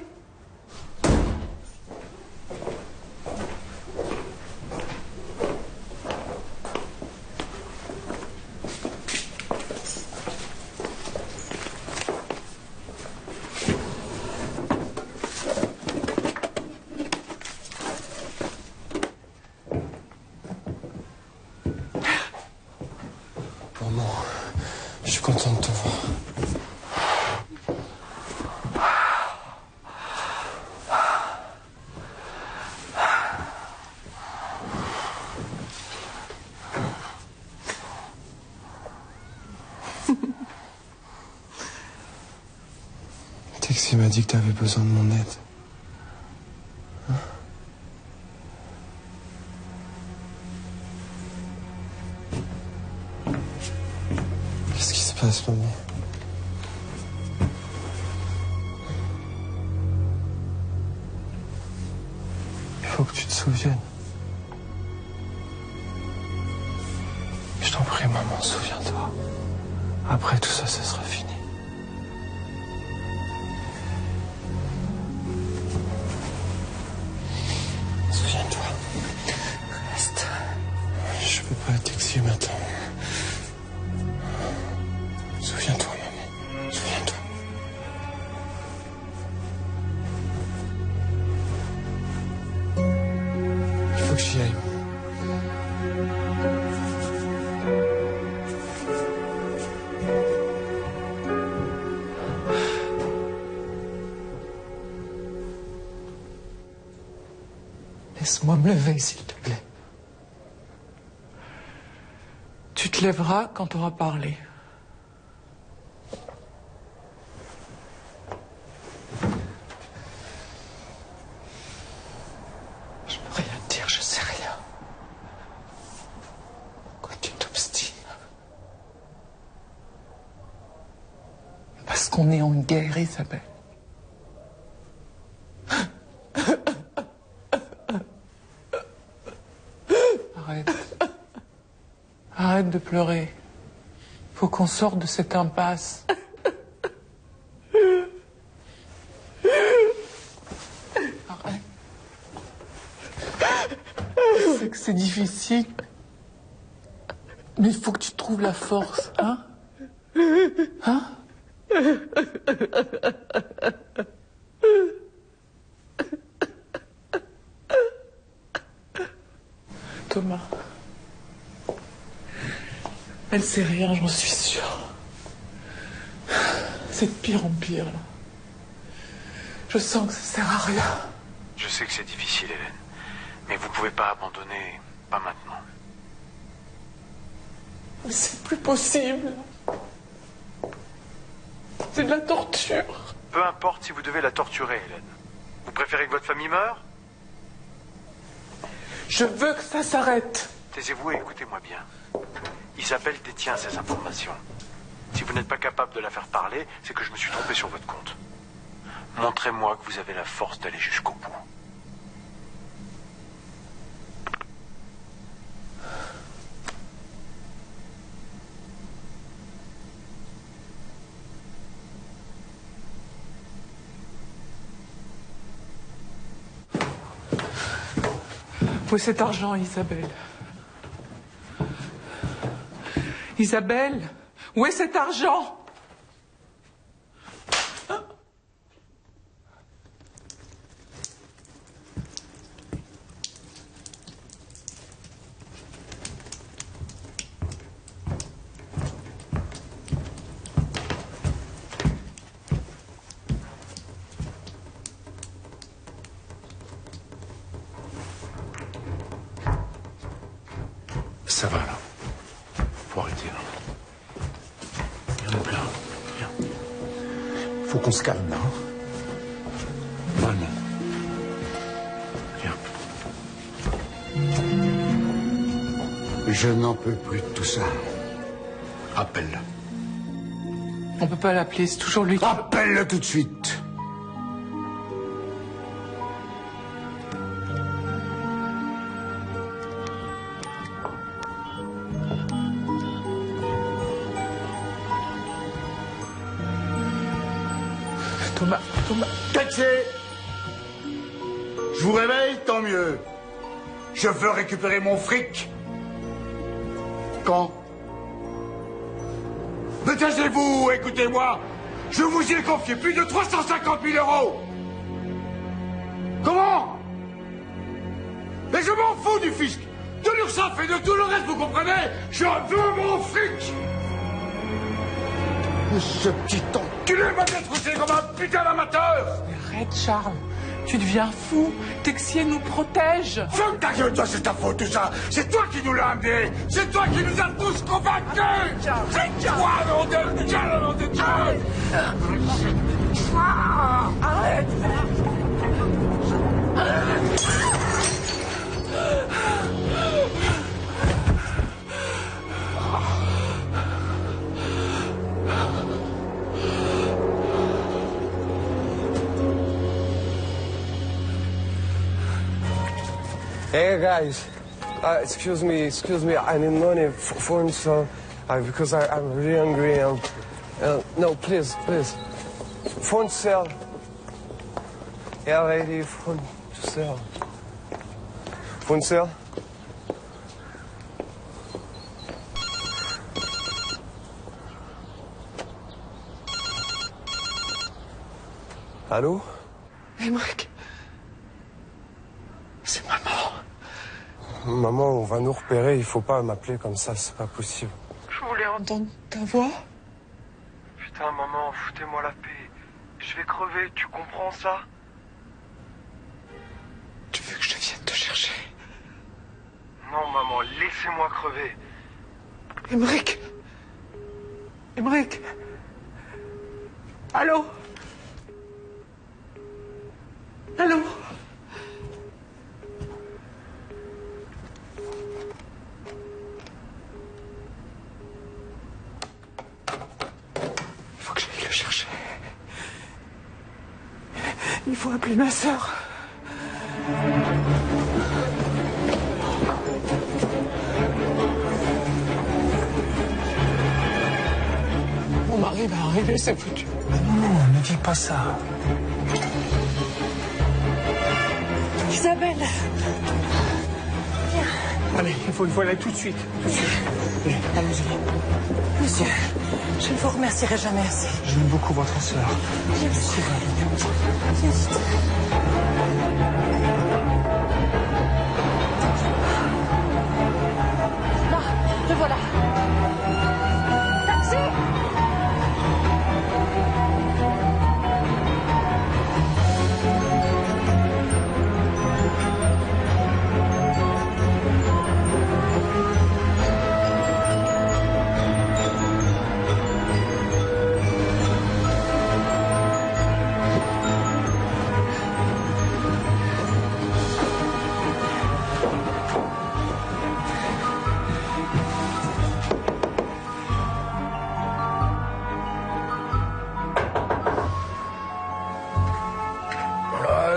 Maman, je suis content de te voir. Texi m'a dit que tu avais besoin de mon aide. Qu'est-ce qui se passe, maman? Il faut que tu te souviennes. Je t'en prie, maman, souviens-toi. Après tout ça, ça sera fini. Souviens-toi. Reste. Je peux pas Texi maintenant. Souviens-toi, maman. Souviens-toi. Il faut que j'y aille. Laisse-moi me lever, s'il te plaît. Tu te lèveras quand tu auras parlé. Je peux rien te dire, je sais rien. Pourquoi tu t'obstines? Parce qu'on est en guerre, Isabelle. Arrête. Arrête de pleurer. Faut qu'on sorte de cette impasse. Arrête. Je sais que c'est difficile. Mais il faut que tu trouves la force, hein? Hein? Thomas. Elle sait rien, j'en suis sûre. C'est de pire en pire, là. Je sens que ça sert à rien. Je sais que c'est difficile, Hélène. Mais vous pouvez pas abandonner. Pas maintenant. Mais c'est plus possible. C'est de la torture. Peu importe si vous devez la torturer, Hélène. Vous préférez que votre famille meure? Je veux que ça s'arrête. Taisez-vous et écoutez-moi bien. Isabelle détient ces informations. Si vous n'êtes pas capable de la faire parler, c'est que je me suis trompé sur votre compte. Montrez-moi que vous avez la force d'aller jusqu'au bout. Où est cet argent, Isabelle? Isabelle, où est cet argent? Ça va, là. Faut arrêter, là. Il y en a plein. Viens. Faut qu'on se calme, là. Vraiment. Viens. Je n'en peux plus de tout ça. Appelle-le. On peut pas l'appeler, c'est toujours lui qui... Appelle-le tout de suite. Thomas. Taxi! Je vous réveille, tant mieux. Je veux récupérer mon fric. Quand? Mais taisez-vous, écoutez-moi. Je vous ai confié plus de 350 000 €. Comment? Mais je m'en fous du fisc, de l'URSSAF et de tout le reste, vous comprenez? Je veux mon fric. Ce petit enculé m'a détroussé comme un putain d'amateur. Arrête, Charles. Tu deviens fou. Texier nous protège. Ferme ta gueule, toi, c'est ta faute, tout ça. C'est toi qui nous l'as amené. C'est toi qui nous as tous convaincus. C'est toi, nom de Dieu, nom de Dieu. Arrête. Hey guys, excuse me, I need money for because I'm really hungry. No, please. Phone cell. Yeah, lady, phone to sell. Phone cell. Allô? Emmerich. C'est maman. Maman, on va nous repérer, il faut pas m'appeler comme ça, c'est pas possible. Je voulais entendre ta voix. Putain, maman, foutez-moi la paix. Je vais crever, tu comprends ça? Tu veux que je vienne te chercher? Non, maman, laissez-moi crever. Emmerich. Allô? Allô? Il faut appeler ma sœur. Mon mari va arriver, c'est foutu. Non, ne dis pas ça. Isabelle. Viens. Allez, il faut aller tout de suite. Allez, allons-y. Monsieur, je ne vous remercierai jamais assez. J'aime beaucoup votre sœur. Viens vite. Viens vite. Là, le voilà. Taxi!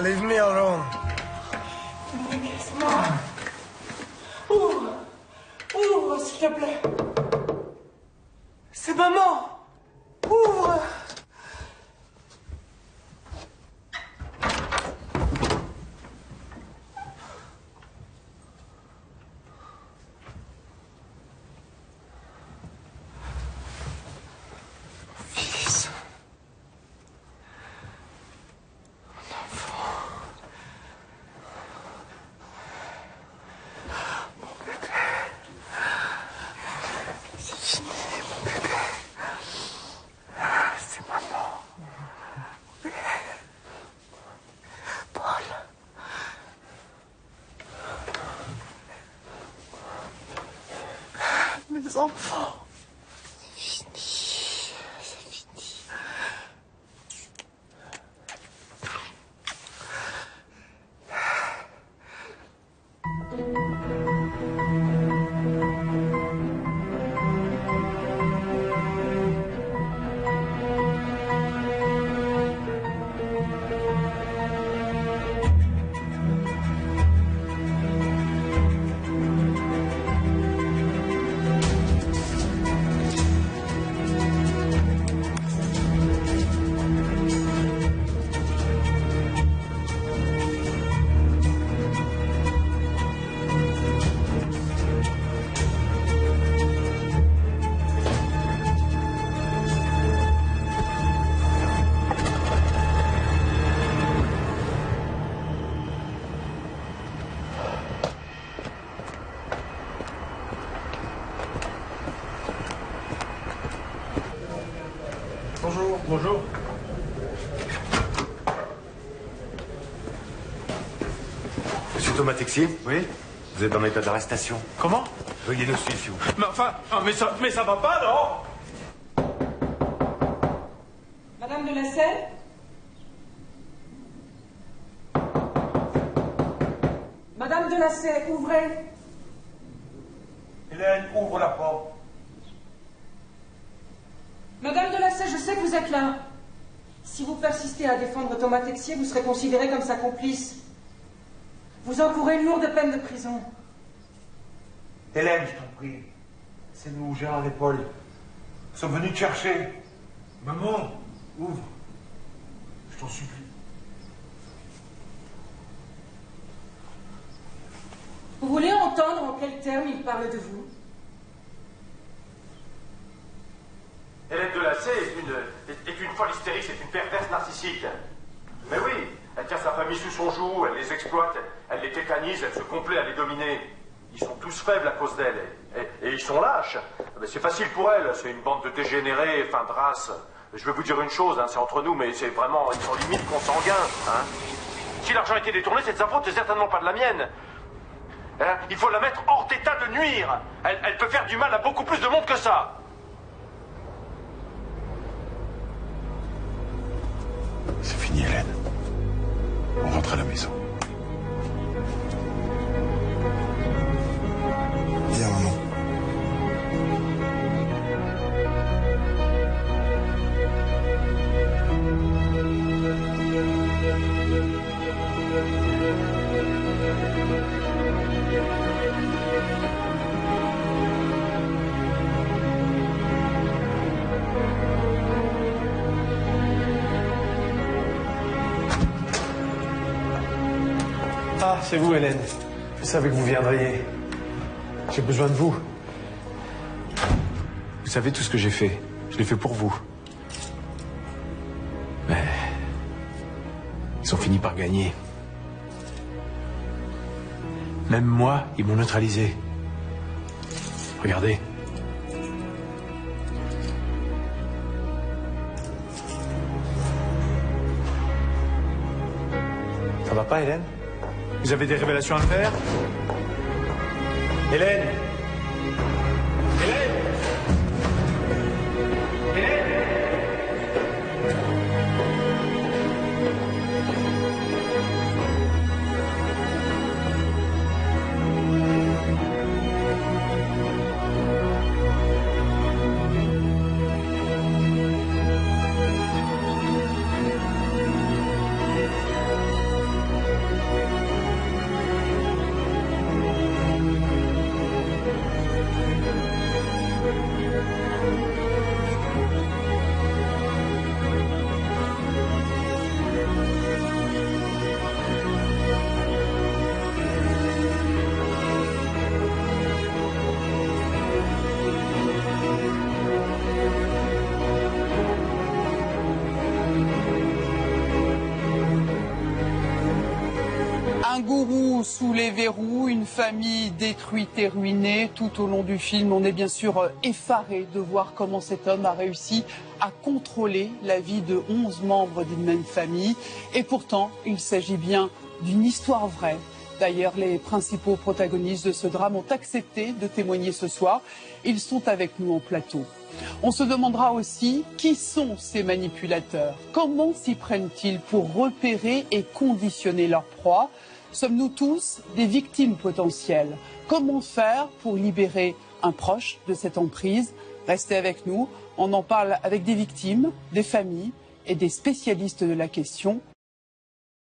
Leave me alone. Ouvre, s'il te plaît. C'est maman. Ouvre. nos enfants. C'est fini. C'est fini. Bonjour. Bonjour. Monsieur Thomas Texier? Oui. Vous êtes en état d'arrestation. Comment? Veuillez nous suivre, s'il vous plaît. Mais enfin, mais ça va pas, non? Madame de la Selle? Madame de la Selle, ouvrez. Hélène, ouvre la porte. Madame de la Selle, je sais que vous êtes là. Si vous persistez à défendre Thomas Texier, vous serez considéré comme sa complice. Vous encourez une lourde peine de prison. Hélène, je t'en prie. C'est nous, Gérard et Paul. Nous sommes venus te chercher. Maman, ouvre. Je t'en supplie. Vous voulez entendre en quels termes il parle de vous? Hélène Delacé est une folle hystérique, c'est une perverse narcissique. Mais oui, elle tient sa famille sous son joug, elle les exploite, elle les tétanise, elle se complaît à les dominer. Ils sont tous faibles à cause d'elle, et ils sont lâches. Mais c'est facile pour elle, c'est une bande de dégénérés, fin de race. Je vais vous dire une chose, hein, c'est entre nous, mais c'est vraiment, ils sont limite consanguins. Hein. Si l'argent était détourné, c'est de sa faute, c'est certainement pas de la mienne. Hein, il faut la mettre hors d'état de nuire. Elle peut faire du mal à beaucoup plus de monde que ça. C'est fini, Hélène. On rentre à la maison. Viens, maman. Ah, c'est vous, Hélène. Je savais que vous viendriez. J'ai besoin de vous. Vous savez tout ce que j'ai fait. Je l'ai fait pour vous. Mais ils ont fini par gagner. Même moi, ils m'ont neutralisé. Regardez. Ça va pas, Hélène? Vous avez des révélations à faire? Hélène? Hélène? Hélène? Un gourou sous les verrous, une famille détruite et ruinée. Tout au long du film, on est bien sûr effaré de voir comment cet homme a réussi à contrôler la vie de 11 membres d'une même famille. Et pourtant, il s'agit bien d'une histoire vraie, D'ailleurs, les principaux protagonistes de ce drame ont accepté de témoigner ce soir. Ils sont avec nous en plateau. On se demandera aussi qui sont ces manipulateurs. Comment s'y prennent-ils pour repérer et conditionner leur proie? Sommes-nous tous des victimes potentielles? Comment faire pour libérer un proche de cette emprise? Restez avec nous. On en parle avec des victimes, des familles et des spécialistes de la question.